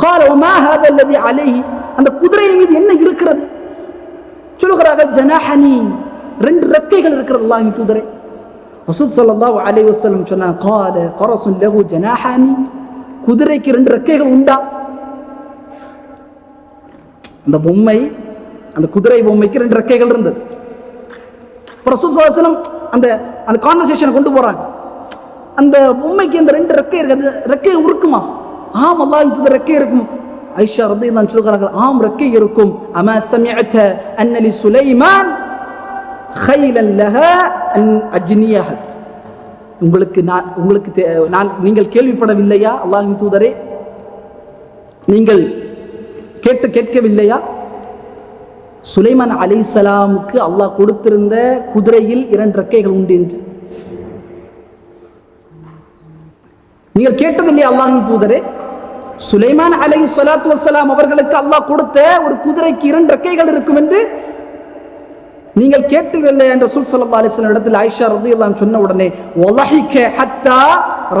கால வமா ஹாதா அல்லதி அலைஹி, அந்த குதிரையின் மீது என்ன இருக்கிறது? சொல்கிறார்கள், ஜனாஹனி, 2 ரெக்கைகள் இருக்கிறது அல்லாஹ்வின் தூதரே. ரசூல் ஸல்லல்லாஹு அலைஹி வஸல்லம் சொன்னார், கால ஃபரசுன் லஹு ஜனாஹனி, குதிரைக்கு 2 ரெக்கைகள் உண்டா? அந்த பொம்மை, அந்த குதிரை பொம்மைக்கு 2 ரெக்கைகள் இருந்தது. ரசூல் ஸல்லல்லாஹு அலைஹி வஸல்லம் அந்த அந்த கான்வர்சேஷனை கொண்டு போறாங்க. அந்த பொம்மைக்கு அந்த 2 ரெக்கை இருக்கு, ரெக்கை இருக்குமா? ஆம், அல்லாஹ்வின் தூதர் ரெக்கை இருக்கும். ஆயிஷா ரலியல்லாஹு அன்ஹா சொல்கிறார்கள், ஆம் ரெக்கை இருக்கும். அமா சமிஅத அன்ன லி சுலைமான் கைலன் லஹா அன் அஜ்னியஹ. நீங்கள் கேள்விப்படவில்லையா அல்லாஹ்வின் தூதரே, நீங்கள் கேட்கவில்லையா சுலைமான் அலைஹிஸ்ஸலாமுக்கு அல்லாஹ் கொடுத்திருந்த குதிரையில் 2 ரெக்கைகள் உண்டு என்று? நீங்கள் கேட்டதில்லையா அல்லாஹ்வின் தூதரே, சுலைமான் அலைஹிஸ்ஸலாத்து வஸ்ஸலாம் அவர்களுக்கு அல்லாஹ் கொடுத்த ஒரு குதிரைக்கு 2 ரெக்கைகள் இருக்கும் என்று நீங்கள் கேட்டதில்லை என்ற ரசூல் ஸல்லல்லாஹு அலைஹி வஸல்லம் இடத்தில் ஆயிஷா ரலியல்லாஹு அன்ஹா சொன்ன உடனே வலஹிக ஹத்தா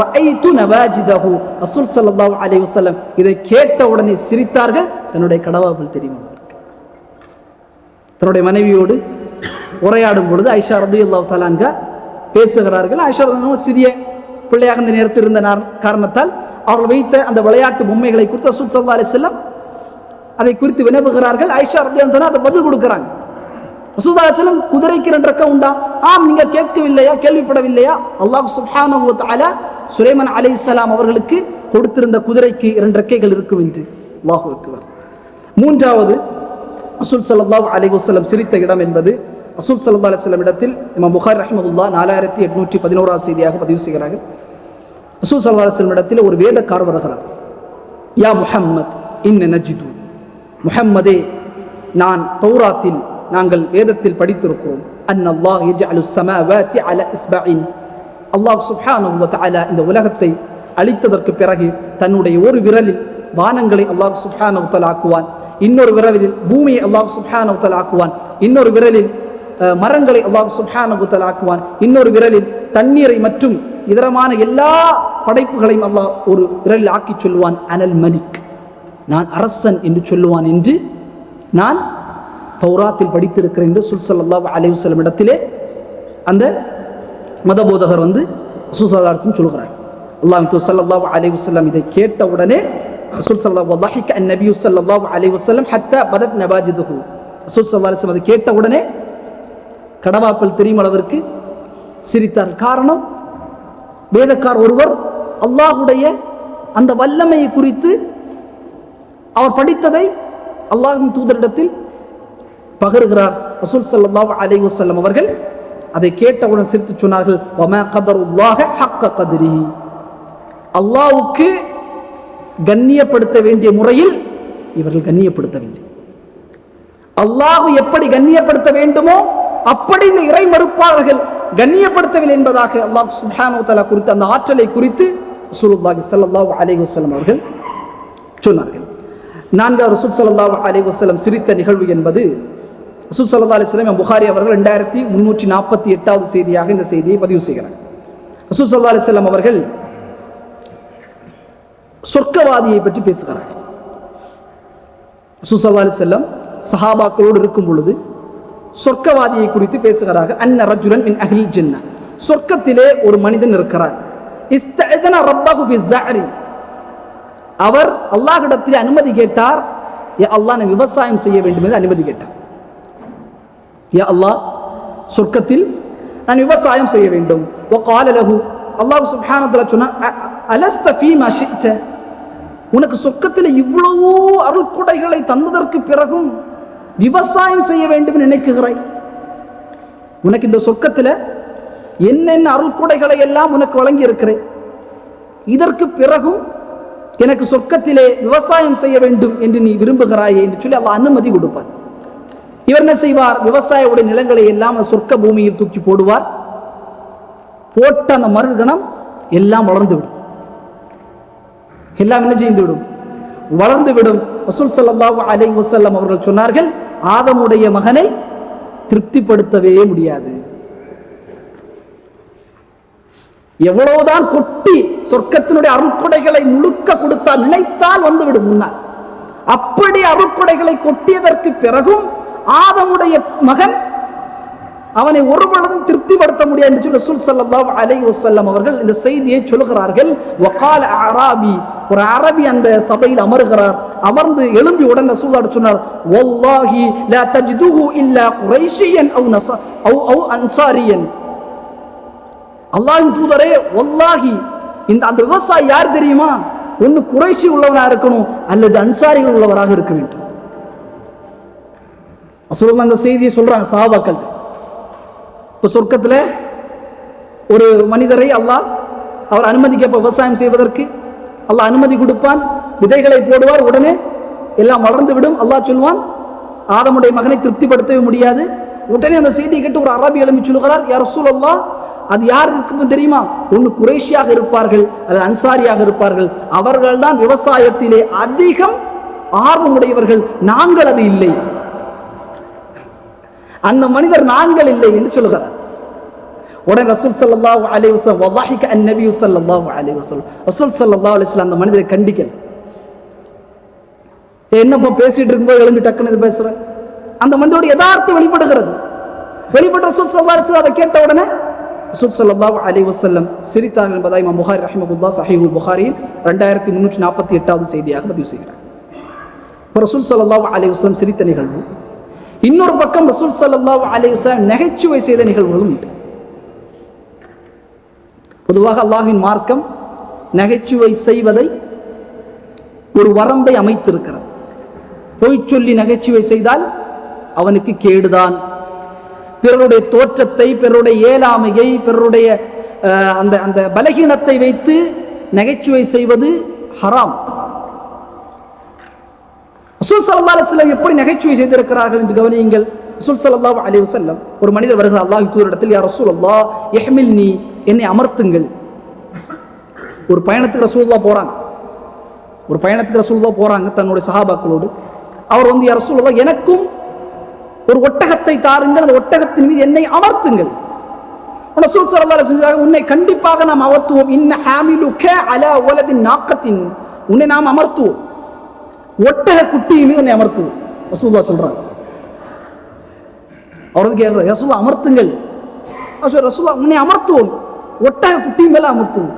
ரஅய்து நவாஜிதஹு, ரசூல் ஸல்லல்லாஹு அலைஹி வஸல்லம் இதை கேட்ட உடனே சிரித்தார்கள். தன்னுடைய கடவாவில் தெரியும், தன்னுடைய மனைவியோடு உரையாடும் பொழுது ஆயிஷா ரலியல்லாஹு தஆலா அன்ஹா பேசுகிறார்கள். ஆயிஷா ரலியல்லாஹு சிறிய பிள்ளையாக இந்த நேரத்தில் இருந்த காரணத்தால் அவர்கள் வைத்த அந்த விளையாட்டு பொம்மைகளை குறித்து ரசூல் ஸல்லல்லாஹு அலைஹி வஸல்லம் அதை குறித்து வினவுகிறார்கள். ஆயிஷா ரலியல்லாஹு அன்ஹா அதை பதில் கொடுக்கிறாங்க. ரசூல் ஸல்லல்லாஹு அலைஹி வஸல்லம் குதிரைக்கு 2 ரெக்கை உண்டா? ஆம், நீங்கள் கேட்கவில்லையா, கேள்விப்படவில்லையா? அல்லாஹ் சுப்ஹானஹு வ தஆலா சுலைமான் அலைஹிஸ்ஸலாம் அவர்களுக்கு கொடுத்திருந்த குதிரைக்கு 2 ரெக்கைகள் இருக்கும் என்று. அல்லாஹு அக்பர். மூன்றாவது ரசூல் ஸல்லல்லாஹு அலைஹி வஸல்லம் சிரித்த இடம் என்பது ரசூல் ஸல்லல்லாஹு அலைஹி வஸல்லம் இடத்தில் இமாம் புகாரி ரஹ்மத்துல்லாஹ் 4811வது செய்தியாக பதிவு செய்கிறார்கள். ரசூல் ஸல்லல்லாஹு அலைஹி வஸல்லம் இடத்தில் ஒரு வேதக்காரர் வருகிறார். யா முஹம்மத் இன்ன நஜிது, முஹம்மதே, நான் தௌராத்தில் நாங்கள் வேதத்தில் படித்திருக்கிறோம், அன்னல்லாஹ் யஜ்அலு ஸமாவாதி அலா இஸ்பஇன், அல்லாஹ் சுப்ஹானஹு வ தஆலா இந்த உலகத்தை அழித்ததற்கு பிறகு தன்னுடைய ஒரு விரலில் வானங்களை அல்லாஹ் சுப்ஹானஹு வ தஆலா ஆக்குவான், இன்னொரு விரலில் பூமியை அல்லாஹ் சுப்ஹானஹு வ தஆலா ஆக்குவான், இன்னொரு விரலில் மரங்களை அல்லாஹ் சுப்ஹானஹு வ தஆலா ஆக்குவான், இன்னொரு விரலில் தண்ணீரை மற்றும் இதரமான எல்லா படைப்புகளையும் அல்லாஹ் ஒரு விரலில் ஆக்கி சொல்லுவான், அனல் மலிக், நான் அரசன் என்று சொல்லுவான் என்று நான் தௌராத்தில் படித்திருக்கிறேன் என்று ரசூல் ஸல்லல்லாஹு அலைஹி வஸல்லம் இடத்திலே அந்த மதபோதகர் வந்து ரசூல் ஸல்லல்லாஹு அலைஹி வஸல்லம் சொல்கிறார். அல்லாஹ்வின் தூதர் ஸல்லல்லாஹு அலைஹி வஸல்லம் இதை கேட்ட உடனே ரசூல் ஸல்லல்லாஹு வலஹிக அன்-நபி ஸல்லல்லாஹு அலைஹி வஸல்லம் ஹத்தா பதத் நவாஜிதுஹு, ரசூல் ஸல்லல்லாஹு அலைஹி வஸல்லம் அதை கேட்ட உடனே கடவாப்பல் தெரியும் அளவிற்கு சிரித்தார். காரணம், வேதக்கார் ஒருவர் அல்லாஹுடைய அந்த வல்லமையை குறித்து அவர் படித்ததை அல்லாஹ்வின் தூதரிடத்தில் பகருகிறார். ரசூல் ஸல்லல்லாஹு அலைஹி வஸல்லம் அவர்கள் அதை கேட்டவுடன் சிரித்து சொன்னார்கள், வமா கதருல்லாஹ ஹக்க கத்ரிஹி, அல்லாஹ்வுக்கு கண்ணியப்படுத்த வேண்டிய முறையில் இவர்கள் கண்ணியப்படுத்தவில்லை. அல்லாஹ் எப்படி கண்ணியப்படுத்த வேண்டுமோ அப்படி இந்த இறை மறுப்பாளர்கள் கண்ணியப்படுத்தவில்லை என்பதாக அல்லாஹ் சுப்ஹானஹு வ தஆலா குறித்து அந்த ஆற்றலை குறித்து ரசூலுல்லாஹி ஸல்லல்லாஹு அலைஹி வஸல்லம் அவர்கள் சொன்னார்கள். நான்காவது ரசூல் ஸல்லல்லாஹு அலைஹி வஸல்லம் சிரித்த நிகழ்வு என்பது ரசூல் ஸல்லல்லாஹு அலைஹி வஸல்லம் புகாரி அவர்கள் 2348வது செய்தியாக இந்த செய்தியை பதிவு செய்கிறார். ரசூல் ஸல்லல்லாஹு அலைஹி வஸல்லம் அவர்கள் சொர்க்கவாதியை பற்றி பேசுகிறார்கள். ரசூல் ஸல்லல்லாஹு அலைஹி வஸல்லம் சஹாபாக்களோடு இருக்கும் பொழுது சொர்க்கவாதியை குறித்து பேசுகிறார்கள். அன்ன ரஜுலன் மின் அஹ்லில் ஜன்னah, சொர்க்கத்திலே ஒரு மனிதன் இருக்கிறார். இஸ்தஅதன ரப்பஹு ஃபி ஸஅரி, அவர் அல்லாஹ்விடத்தில் அனுமதி கேட்டார். யா அல்லாஹ், நான் விவசாயம் செய்ய வேண்டும் என்று அனுமதி கேட்டார். யா அல்லாஹ், சொர்க்கத்தில் நான் விவசாயம் செய்ய வேண்டும். வகால லஹு, அல்லாஹ் சுப்ஹானஹு வ தஆலா சொன்னார், அலஸ்த ஃபீமா ஷிஅத, உனக்கு சொர்க்கத்தில் இவ்வளவோ அருள்கொடைகளை தந்ததற்கு பிறகும் விவசாயம் செய்ய வேண்டும் நினைக்குகிறாய்? உனக்கு இந்த சொர்க்கத்தில் என்னென்ன அருள்கொடைகளை எல்லாம் உனக்கு வழங்கி இருக்கிறேன், இதற்கு பிறகும் எனக்கு சொர்க்கத்திலே விவசாயம் செய்ய வேண்டும் என்று நீ விரும்புகிறாயே என்று சொல்லி அல்லாஹ் அனுமதி கொடுப்பார். இவர் என்ன செய்வார்? விவசாயியுடைய நிலங்களை எல்லாம் சொர்க்க பூமியில் தூக்கி போடுவார். போட்ட அந்த மறுகணம் எல்லாம் வளர்ந்து விடும். எல்லாம் என்ன செய்து விடும்? வளர்ந்து விடும். ரசூல் ஸல்லல்லாஹு அலைஹி வஸல்லம் அவர்கள் சொன்னார்கள், ஆதமுடைய மகனை திருப்திப்படுத்தவே முடியாது. எவ்வளவுதான் கொட்டி சொர்க்கத்தினுடைய அருட்கொடைகளை முழுக்க கொடுத்தால் நினைத்தால் வந்துவிடும் முன்னால். அப்படி அருட்கொடைகளை கொட்டியதற்கு பிறகும் ஆதமுடைய மகன் அவனை ஒருபொழுதும் திருப்திப்படுத்த முடியாது என்று ரசூல் ஸல்லல்லாஹு அலைஹி வஸல்லம் அவர்கள் இந்த செய்தியை சொல்கிறார்கள். வகால அராபி, ஒரு அரபி அந்த சபையில் அமர்கிறார். அமர்ந்து எழும்பி உடனே ரசூலுல்லாஹ் சொன்னார், வல்லாஹி லா தஜிதுஹு இல்லா குரைஷியன் அவ் அன்சாரியன். அல்லாஹ்வின் தூதரே, வல்லாஹி அந்த விவசாயி யார் தெரியுமா? ஒன்னு குறைஷி உள்ளவராக இருக்கணும் அல்லது அன்சாரிகள் உள்ளவராக இருக்க வேண்டும். ரசூலுல்லாஹ் அந்த செய்தியை சொல்றாங்க சஹாபாக்கள். இப்ப சொர்க்கத்துல ஒரு மனிதரை அல்லாஹ் அவர் அனுமதிக்கப்ப விவசாயம் செய்வதற்கு அல்லாஹ் அனுமதி கொடுப்பான். விதைகளை போடுவார், உடனே எல்லாம் வளர்ந்து விடும். அல்லாஹ் சொல்வான், ஆதமுடைய மகனை திருப்திப்படுத்தவே முடியாது. உடனே அந்த செய்தியை கேட்டு ஒரு அரபி எழுப்பி சொல்கிறார், யா ரசூலல்லாஹ், அது யார் இருக்கும் தெரியுமா? ஒன்று குறைஷியாக இருப்பார்கள் அல்லது அன்சாரியாக இருப்பார்கள். அவர்கள் தான் விவசாயத்திலே அதிகம் ஆர்வமுடையவர்கள். நாங்கள் அது இல்லை, அந்த மனிதர் நாங்கள் இல்லை என்று சொல்லுகிறார். உடனே ரசூல் ஸல்லல்லாஹு அலைஹி வஸல்லம் வதஹிக அன்-நபி ஸல்லல்லாஹு அலைஹி வஸல்லம், ரசூல் ஸல்லல்லாஹு அலைஹி வஸல்லம் அந்த மனிதரை கண்டிக்கல. என்னப்பா பேசிட்டு இருக்கும்போது எழும்பி டக்குன்னு இது பேசுற, அந்த மனிதோட யதார்த்தம் வெளிப்படுகிறது. வெளிப்பட்ட ரசூல் ஸல்லல்லாஹு அலைஹி வஸல்லம் அதை கேட்ட உடனே ரசூல் ஸல்லல்லாஹு அலைஹி வஸல்லம் சிரித்தார்கள் என்பதை இமாம் புகாரி ரஹிமஹுல்லாஹ் ஸஹீஹுல் புகாரியில் 2348வது செய்தியாக பதிவு செய்கிறார். ரசூல் ஸல்லல்லாஹு அலைஹி வஸல்லம் சிரித்த நிகழ்வு, இன்னொரு பக்கம் ரசூல் ஸல்லல்லாஹு அலைஹி வஸல்லம் நகைச்சுவை செய்த நிகழ்வுகளும் உண்டு. பொதுவாக அல்லாஹ்வின் மார்க்கம் நகைச்சுவை செய்வதை ஒரு வரம்பை அமைத்திருக்கிறது. பொய் சொல்லி நகைச்சுவை செய்தால் அவனுக்கு கேடுதான். பிறருடைய தோற்றத்தை, பிறருடைய இயலாமையை, பிறருடைய அந்த அந்த பலகீனத்தை வைத்து நகைச்சுவை செய்வது ஹராம். ரசூல் ஸல்லல்லாஹு அலைஹி வஸல்லம் எப்படி நகைச்சுவை செய்திருக்கிறார்கள் என்று கவனியுங்கள். ரசூல் ஸல்லல்லாஹு அலைஹி வஸல்லம் ஒரு மனிதர் வருகிறார் அல்லாஹ்வின் தூதரிடத்தில், யா ரசூலல்லாஹ் இஹ்மில்னி, என்னை அமர்த்துங்கள். ஒரு பயணத்துக்கு ரசூலுல்லாஹ் போறாங்க, ஒரு பயணத்துக்கு ரசூலுல்லாஹ் போறாங்க தன்னுடைய சஹாபாக்களோடு. அவர் வந்து, யா ரசூலல்லாஹ் எனக்கும் ஒரு ஒட்டகத்தை தாருங்கள், அந்த ஒட்டகத்தின் மீது என்னை அமர்த்துங்கள். ரசூல் ஸல்லல்லாஹு அலைஹி வஸல்லம், உன்னை கண்டிப்பாக நாம் அமர்த்துவோம். இன்ன ஹாமிலுக அலா வலதின் நாக்கத்தின், உன்னை நாம் அமர்த்துவோம், ஒட்டக குட்டியின் மீது உன்னை அமர்த்துவோம். ரசூலுல்லாஹ் சொல்றாங்க. அவர் வந்து கேட்கிறார், ரசூலுல்லாஹ் அமர்த்துங்கள். ரசூலுல்லாஹ் உன்னை அமர்த்துவோம், ஒட்டக குட்டி மேல அமர்த்துவோம்.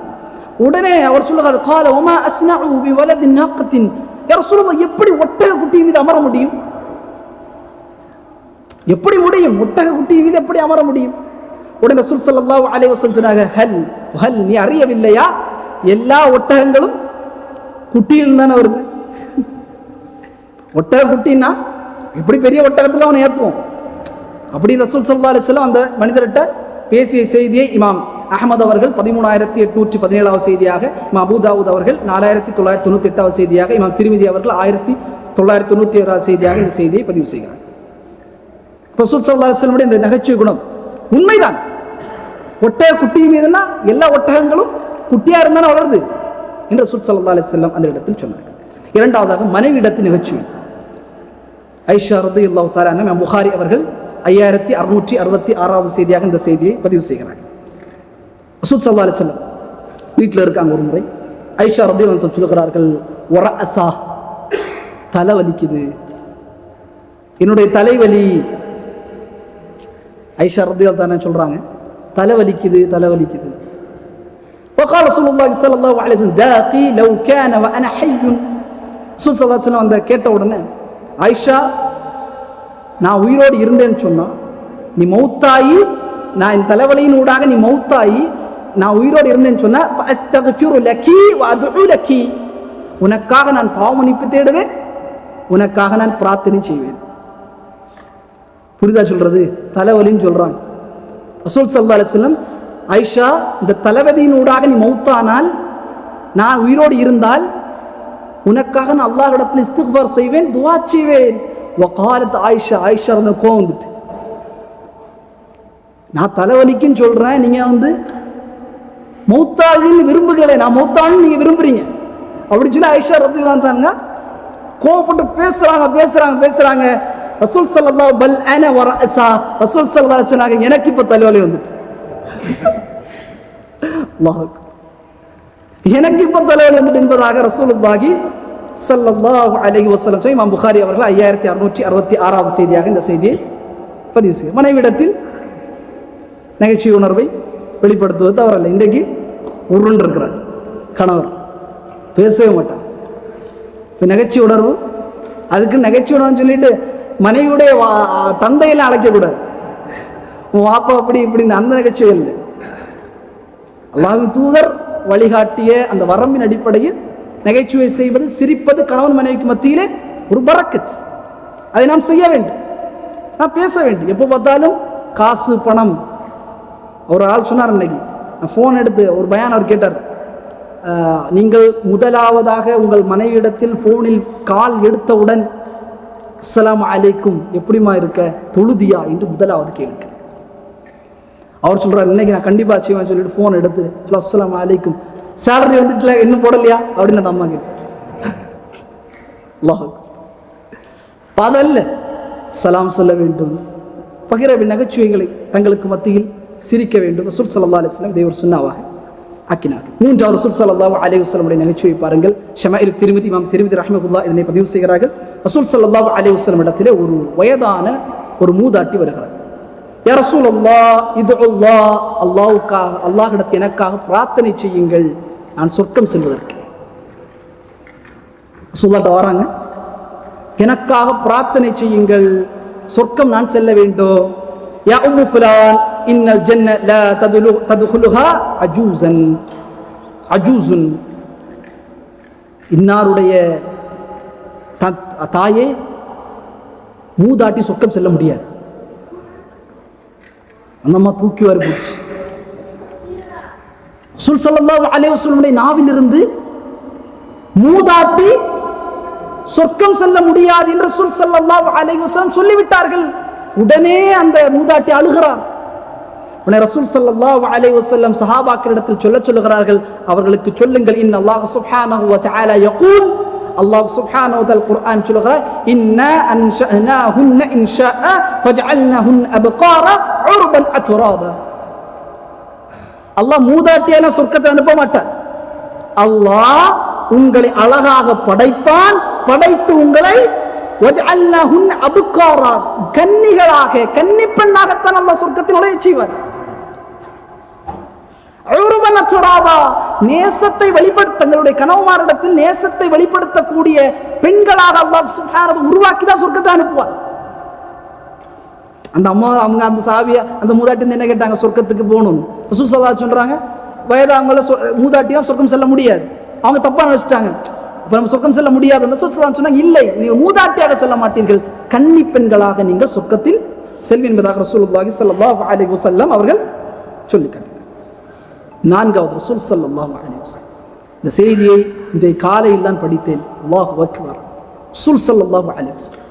உடனே அவர் சொல்லுகிறார், கால வமா அஸ்னஉ பிவலதின் நாக்கத்தின், யா ரசூலுல்லாஹ் எப்படி ஒட்டக குட்டி மீது அமர முடியும்? எப்படி முடியும்? ஒட்டக குட்டி மீது எப்படி அமர முடியும்? உடனே ரசூல் ஸல்லல்லாஹு அலைஹி வஸல்லம் சொன்னாங்க, ஹல் நீ அறியவில்லையா, எல்லா ஒட்டகங்களும் குட்டியில் தானே வருது. ஒட்டக குட்டின்னா இப்படி பெரிய ஒட்டகத்தில் அவனை ஏற்றுவோம் அப்படின்னு ரசூல் ஸல்லல்லாஹு அலைஹி வஸல்லம் அந்த மனிதர்கிட்ட பேசிய செய்தியை இமாம் அஹ்மத் அவர்கள் 13817வது செய்தியாக, இமாம் அபூ தாவூத் அவர்கள் 4998வது செய்தியாக, இமாம் திர்மிதி அவர்கள் 1991வது செய்தியாக இந்த செய்தியை பதிவு செய்கிறார். ரசூல் ஸல்லல்லாஹு அலைஹி வஸல்லம் இந்த நகைச்சுவை குணம் உண்மைதான். ஒட்டக குட்டி மீதுனா எல்லா ஒட்டகங்களும் குட்டியா இருந்தாலும் வளருது என்று ரசூல் ஸல்லல்லாஹு அலைஹி வஸல்லம் அந்த இடத்தில் சொன்னார்கள். இரண்டாவதாக மனைவி இடத்தின் நிகழ்ச்சி. ஐஷா ரலியல்லாஹு தஆலா அன்ஹா, புகாரி அவர்கள் 5666வது செய்தியாக இந்த செய்தியை பதிவு செய்கிறார்கள். ரசூல் ஸல்லல்லாஹு அலைஹி வஸல்லம் வீட்டில் இருக்காங்க. ஒரு முறை ஐஷா ரலியல்லாஹு தஆலா சொல்கிறார்கள், வரஅஸா, தலை வலிக்குது, என்னுடைய தலைவலி. ஐஷா ரலியல்லாஹு தஆலா சொல்றாங்க, தலை வலிக்குது, தலை வலிக்குது. وقال رسول الله صلى الله عليه وسلم ذاقي لو كان وانا حي. ரசூல் ஸல்லல்லாஹு அலைஹி வஸல்லம் அந்த கேட்ட உடனே, ஆயிஷா, நான் உயிரோடு இருந்தேன்னு சொன்னா, நீ மௌத்தாயி, நான் இந்த தலைவலியின் ஊடாக நீ மௌத்தாயி நான் உயிரோடு இருந்தேன்னு சொன்னா, அஸ்தக்ஃபிரு லகி வ அத்உ லகி, உனக்காக நான் பாவ மன்னிப்பு தேடுவேன், உனக்காக நான் பிரார்த்தனை செய்வேன். புரிதா சொல்றது? தலைவலின்னு சொல்றாங்க. ரசூல் ஸல்லல்லாஹு அலைஹி வஸல்லம், ஆயிஷா, இந்த தலைவலியின் ஊடாக நீ மௌத்தானால், நான் உயிரோடு இருந்தால் உனக்காக நான் அல்லாஹ்விடத்தில் இஸ்திக்பார் செய்வேன், துஆ செய்வேன். வகாலத் ஆயிஷா, ஆயிஷா இருந்த கோவம் வந்துட்டு, நான் தலைவலிக்குன்னு சொல்றேன், நீங்க வந்து மௌத்தாகின்னு விரும்புகிறே, நான் மௌத்தான்னு நீங்க விரும்புறீங்க அப்படின்னு சொல்லி ஆயிஷா ரலியல்லாஹு அன்ஹா கோவப்பட்டு பேசுறாங்க. ரசூல் ஸல்லல்லாஹு பல் அன வரஅஸா, ரசூல் ஸல்லல்லாஹு அலைஹி வஸல்லம், எனக்கு இப்ப தலைவலி வந்துட்டு, அல்லாஹ் எனக்கு இப்ப தலைவலி வந்துட்டு என்பதாக ரசூலுல்லாஹி ஸல்லல்லாஹு அலைஹி வஸல்லம் சொல்லி இமாம் புகாரி அவர்கள் 5666வது செய்தியாக இந்த செய்தியை பதிவு செய்யும். மனைவிடத்தில் நகைச்சுவை உணர்வை வெளிப்படுத்துவது தவறல்ல. இன்றைக்கு உருண்டு இருக்கிறார் கணவர், பேசவே மாட்டாங்க. இப்போ நகைச்சுவை உணர்வு, அதுக்கு நகைச்சுவை உணர்வுன்னு சொல்லிட்டு மனைவியுடைய தந்தையெல்லாம் அழைக்கக்கூடாது. வாப்பா அப்படி இப்படின்னு அந்த நகைச்சுவை இல்லை. அல்லாஹ்வின் தூதர் வழிகாட்டிய அந்த வரம்பின் அடிப்படையில் நகைச்சுவை செய்வது, சிரிப்பது கணவன் மனைவிக்கு மத்தியிலே ஒரு பரக்கத். அதை நாம் செய்ய வேண்டும், நான் பேச வேண்டும். எப்போ பார்த்தாலும் காசு பணம். ஒரு ஆள் சொன்னார் அன்னைக்கு, நான் ஃபோன் எடுத்து ஒரு பயான் அவர் கேட்டார், நீங்கள் முதலாவதாக உங்கள் மனைவியிடத்தில் ஃபோனில் கால் எடுத்தவுடன் அஸ்ஸலாமு அலைக்கும் எப்படிமா இருக்க, தொழுதியா என்று முதலாவது கேளுங்க. அவர் சொல்றாரு, இன்னைக்கு நான் கண்டிப்பாக செய்வேன் சொல்லிட்டு ஃபோன் எடுத்து அஸ்ஸலாமு அலைக்கும், சேலரி வந்துட்டுல இன்னும் போடலையா அப்படின்னு அந்த அம்மா கேட்டு, பதல்ல சலாம் சொல்ல வேண்டும், பகிர நகைச்சுவைகளை தங்களுக்கு மத்தியில் சிரிக்க வேண்டும். ரசூல் ஸல்லல்லாஹு அலைஹி வஸல்லம் இதை ஒரு சுன்னாவாக ஆக்கினார்கள். மூன்றாவது ரசூல் ஸல்லல்லாஹு அலைஹி வஸல்லம் நகைச்சுவை பாருங்கள். ஷமாயில் திர்மிதி, இமாம் திர்மிதி ரஹ்மத்துல்லாஹ் இதனை பதிவு செய்கிறார்கள். ரசூல் ஸல்லல்லாஹு அலைஹி வஸல்லம் இடத்திலே ஒரு வயதான ஒரு மூதாட்டி வருகிறார். யா ரசூலல்லாஹ் இதுல்லாஹ், அல்லாஹ்வுக்காக, அல்லாஹ்விடத்தில் எனக்காக பிரார்த்தனை செய்யுங்கள், நான் சொர்க்கம் செல்வதற்கு. ரசூலுல்லாஹ் வராங்க, எனக்காக பிரார்த்தனை செய்யுங்கள், சொர்க்கம் நான் செல்ல வேண்டும். யா உம்மு ஃபுலான் இன்னல் ஜன்ன லா ததுகுலுஹா அஜூஸன், அஜூஸுன், இன்னாருடைய தாயே மூதாட்டி சொர்க்கம் செல்ல முடியாது. அந்த அம்மா தூக்கி வருது. ரசூல் ஸல்லல்லாஹு அலைஹி வஸல்லம் நாவிலிருந்து மூதாட்டி சொர்க்கம் செல்ல முடியாது என்று ரசூல் ஸல்லல்லாஹு அலைஹி வஸல்லம் சொல்லிவிட்டார்கள். உடனே அந்த மூதாட்டி அழுகிறார். உடனே ரசூல் ஸல்லல்லாஹு அலைஹி வஸல்லம் சஹாபாக்களிடத்தில் சொல்லுகிறார்கள், அவர்களுக்கு சொல்லுங்கள், இன்னல்லாஹ் சுப்ஹானஹு வ தஆலா யகூல், அல்லாஹ் சுப்ஹானஹு வ தஆலா குர்ஆன் சொல்லுகிறார், இன்னா அன்ஷஅனாஹுன்ன இன்ஷாஅ ஃபஜஅல்னாஹுன் அப்காரா உர்பன் அத்ராபா. அல்லாஹ் மூதாட்டியால சொர்க்கத்தை அனுப்ப மாட்டார். அல்லாஹ் உங்களை அழகாக படைப்பான், படைத்து உங்களை வஜஅல்னாஹுன் அப்காரா, கன்னிகளாக, கன்னிப்பெண்ணாகத்தான் அல்லாஹ் சொர்க்கத்தில் நுழைய செய்வார். உர்பன் அத்ராபா, நேசத்தை வெளிப்படுத்த, தங்களுடைய கணவன்மாரிடத்தில் நேசத்தை வெளிப்படுத்தக்கூடிய பெண்களாக அல்லாஹ் சுப்ஹானஹு உருவாக்கி தான் சொர்க்கத்தை அனுப்புவார். அந்த அம்மா, அவங்க அந்த சாவியா அந்த மூதாட்டி என்ன கேட்டாங்க, சொர்க்கத்துக்கு போகணும். ரசூல் ஸல்லல்லாஹு அலைஹி சொல்றாங்க, வயதாங்கள மூதாட்டியா சொர்க்கம் செல்ல முடியாது. அவங்க தப்பா நினைச்சிட்டாங்க, அப்ப நம்ம சொர்க்கம் செல்ல முடியாது. ரசூல் ஸல்லல்லாஹு அலைஹி சொன்னாங்க, இல்லை, நீங்கள் மூதாட்டியாக செல்ல மாட்டீர்கள், கன்னி பெண்களாக நீங்கள் சொர்க்கத்தில் செல்வி என்பதாக ரசூலுல்லாஹி ஸல்லல்லாஹு அலைஹி வஸல்லம் அவர்கள் சொல்லி காட்டினார். நான்காவது ரசூல் ஸல்லல்லாஹு அலைஹி வஸல்லம், இந்த செய்தியை இன்றைய காலையில் தான் படித்தேன். அல்லாஹு அக்பர். ரசூல் ஸல்லல்லாஹு அலைஹி வஸல்லம்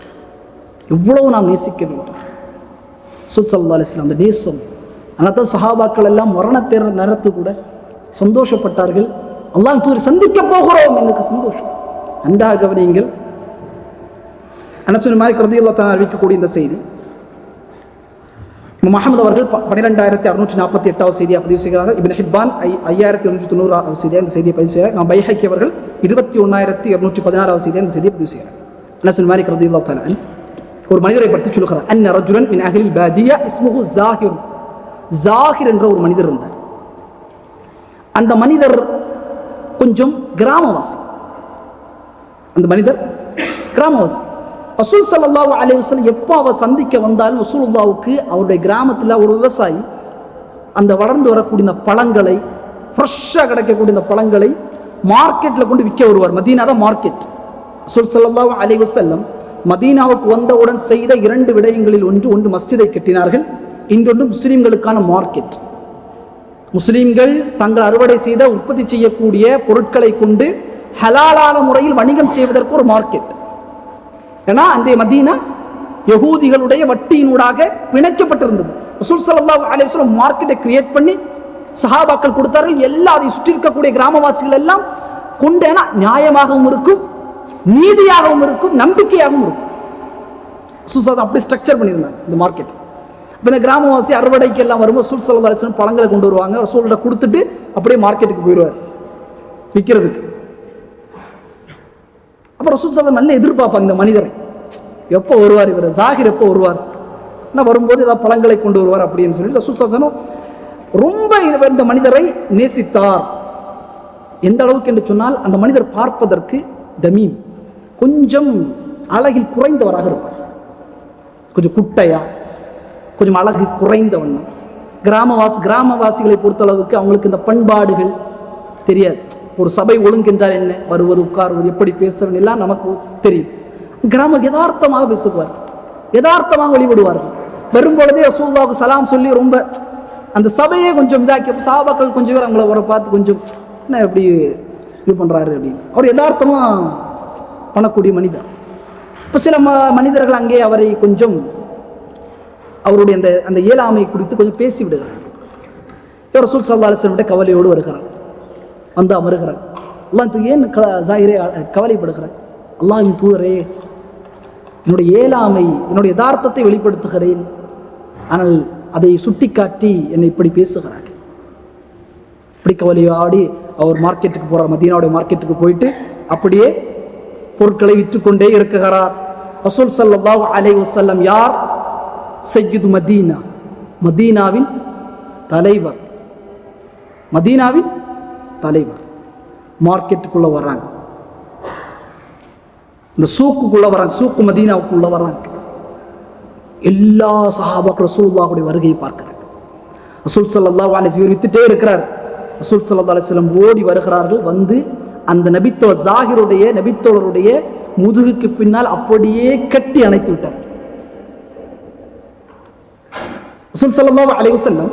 எவ்வளவு நாம் நேசிக்க வேண்டும். ரசூல் ஸல்லல்லாஹு அலைஹி வஸல்லம் அந்த நேசம், அதனால்தான் சஹாபாக்கள் எல்லாம் மரண நேரத்தில் கூட சந்தோஷப்பட்டார்கள். அல்லாஹ் தூதரை சந்திக்க போகிறோம், எனக்கு சந்தோஷம். நன்றாக கவனியுங்கள். அனஸ் பின் மாலிக் ரலியல்லாஹு தஆலா அறிவிக்கக்கூடிய இந்த செய்தி முஹம்மது அவர்கள் 12648வது செய்தியாக பதிவு செய்கிறார்கள். இப்னு ஹிப்பான் 5190வது செய்தியாக இந்த செய்தியை பதிவு செய்கிறார். பைஹக்கி அவர்கள் 21216வது செய்தியாக இந்த செய்தியை பதிவு செய்கிறார். அனஸ் பின் மாலிக் ரலியல்லாஹு தஆலா ஒரு மனிதரை பற்றி சொல்லுகிறார். அன்ன ரஜுலன் மின் அஹ்லில் பாதியா இஸ்முஹு ஜாஹிர். ஜாஹிர் என்ற ஒரு மனிதர் இருந்தார். அந்த மனிதர் கொஞ்சம் கிராமவாசி. அந்த மனிதர் கிராமவாசி. ரசூல் ஸல்லல்லாஹு அலைஹி வஸல்லம் எப்போ அவர் சந்திக்க வந்தாலும் ரசூலுல்லாஹ்வுக்கு அவருடைய கிராமத்தில் ஒரு விவசாயி அந்த வளர்ந்து வரக்கூடிய இந்த பழங்களை, ஃப்ரெஷ்ஷாக கிடைக்கக்கூடிய இந்த பழங்களை மார்க்கெட்டில் கொண்டு விற்க வருவார். மதீனா தான் மார்க்கெட். ரசூல் ஸல்லல்லாஹு அலைஹி வஸல்லம் மதீனாவுக்கு வந்தவுடன் செய்த 2 விடயங்களில் ஒன்று மஸ்ஜிதை கட்டினார்கள், இன்னொன்று முஸ்லீம்களுக்கான மார்க்கெட். முஸ்லீம்கள் தங்கள் அறுவடை செய்த உற்பத்தி செய்யக்கூடிய பொருட்களை கொண்டு ஹலாலான முறையில் வணிகம் செய்வதற்கு ஒரு மார்க்கெட். ஏன்னா அன்றைய மதீனா யகூதிகளுடைய வட்டியினூடாக பிணைக்கப்பட்டிருந்தது. ரசூல் ஸல்லல்லாஹு அலைஹி வஸல்லம் மார்க்கெட்டை கிரியேட் பண்ணி சஹாபாக்கள் கொடுத்தார்கள். எல்லா அதை சுற்றி இருக்கக்கூடிய கிராமவாசிகள் எல்லாம் கொண்டு, ஏன்னா நியாயமாகவும் இருக்கும், நீதியாகவும் இருக்கும், நம்பிக்கையாகவும் இருக்கும். ரசூல் அப்படி ஸ்ட்ரக்சர் பண்ணியிருந்தாங்க இந்த மார்க்கெட். இப்போ இந்த கிராமவாசி அறுவடைக்கு எல்லாம் வரும்போது ரசூல் ஸல்லல்லாஹு அலைஹி வஸல்லம் பழங்களை கொண்டு வருவாங்க. ரசூல்கிட்ட கொடுத்துட்டு அப்படியே மார்க்கெட்டுக்கு போயிடுவார் விற்கிறதுக்கு. அப்போ ரசூல் ஸல்லல்லாஹு நல்ல எதிர்பார்ப்பாங்க, இந்த மனிதரை எப்போ வருவார், இவர் ஜாகிர் எப்போ வருவார், ஆனால் வரும்போது ஏதாவது பழங்களை கொண்டு வருவார் அப்படின்னு சொல்லி ரசூல் ஸல்லல்லாஹு ரொம்ப இந்த மனிதரை நேசித்தார். எந்த அளவுக்கு என்று சொன்னால், அந்த மனிதர் பார்ப்பதற்கு தமீம், கொஞ்சம் அழகில் குறைந்தவராக இருப்பார். கொஞ்சம் குட்டையா, கொஞ்சம் அழகு குறைந்த வண்ணம். கிராமவாசிகளை பொறுத்தளவுக்கு அவங்களுக்கு இந்த பண்பாடுகள் தெரியாது. ஒரு சபை ஒழுங்கு என்றால் என்ன, வருவது, உட்காருவது, எப்படி பேசுவது எல்லாம் நமக்கு தெரியும். கிராமம் யதார்த்தமாக பேசுவார், யதார்த்தமாக வழிபடுவார்கள். வரும்பொழுதே ரசூலுல்லாஹ்வுக்கு சலாம் சொல்லி ரொம்ப அந்த சபையே கொஞ்சம் இதாக்கி, சஹாபாக்கள் கொஞ்சம் பேர் அவங்கள அவரை பார்த்து கொஞ்சம் என்ன எப்படி இது பண்ணுறாரு அப்படின்னு அவர் யதார்த்தமாக பண்ணக்கூடிய மனிதர். இப்போ சில மனிதர்கள் அங்கே அவரை கொஞ்சம் அவருடைய அந்த இயலாமை குறித்து கொஞ்சம் பேசி விடுகிறார். ரசூல் ஸல்லல்லாஹு அலைஹி வஸல்லம் கவலையோடு வருகிறார், வந்து அமருகிறார். அல்லாஹ் ஏன் ஜாஹிரே கவலைப்படுகிறார்? அல்லாஹ்வின் தூதரே, என்னுடைய இயலாமை, என்னுடைய யதார்த்தத்தை வெளிப்படுத்துகிறேன், ஆனால் அதை சுட்டி காட்டி என்னை இப்படி பேசுகிறார். இப்படி கவலையோடி அவர் மார்க்கெட்டுக்கு போகிறார். மதீனாவுடைய மார்க்கெட்டுக்கு போயிட்டு அப்படியே பொருட்களை விற்றுக்கொண்டே இருக்கிறார். ரசூல் ஸல்லல்லாஹு அலைஹி வஸல்லம் யார்? சய்யிது மதீனா, மதீனாவின் தலைவர். மதீனாவின் தலைவர் மார்க்கெட்டுக்குள்ள வர்றாங்க, இந்த சூக்குக்குள்ள வர்றாங்க, சூக்கு மதீனாவுக்குள்ள வர்றாங்க. எல்லா சஹாபாக்கள் ரசூலுல்லாஹுடைய வருகையை பார்க்கிறாங்க. ரசூல் ஸல்லல்லாஹு அலைஹி வஸல்லம் வித்துட்டே இருக்கிறார். ரசூல் ஸல்லல்லாஹு அலைஹி வஸல்லம் ஓடி வருகிறார்கள். வந்து அந்த ஜாஹிருடைய நபித்தோழருடைய முதுகுக்கு பின்னால் அப்படியே கட்டி அணைத்து விட்டார். ரசூல் ஸல்லல்லாஹு அலைஹி வஸல்லம்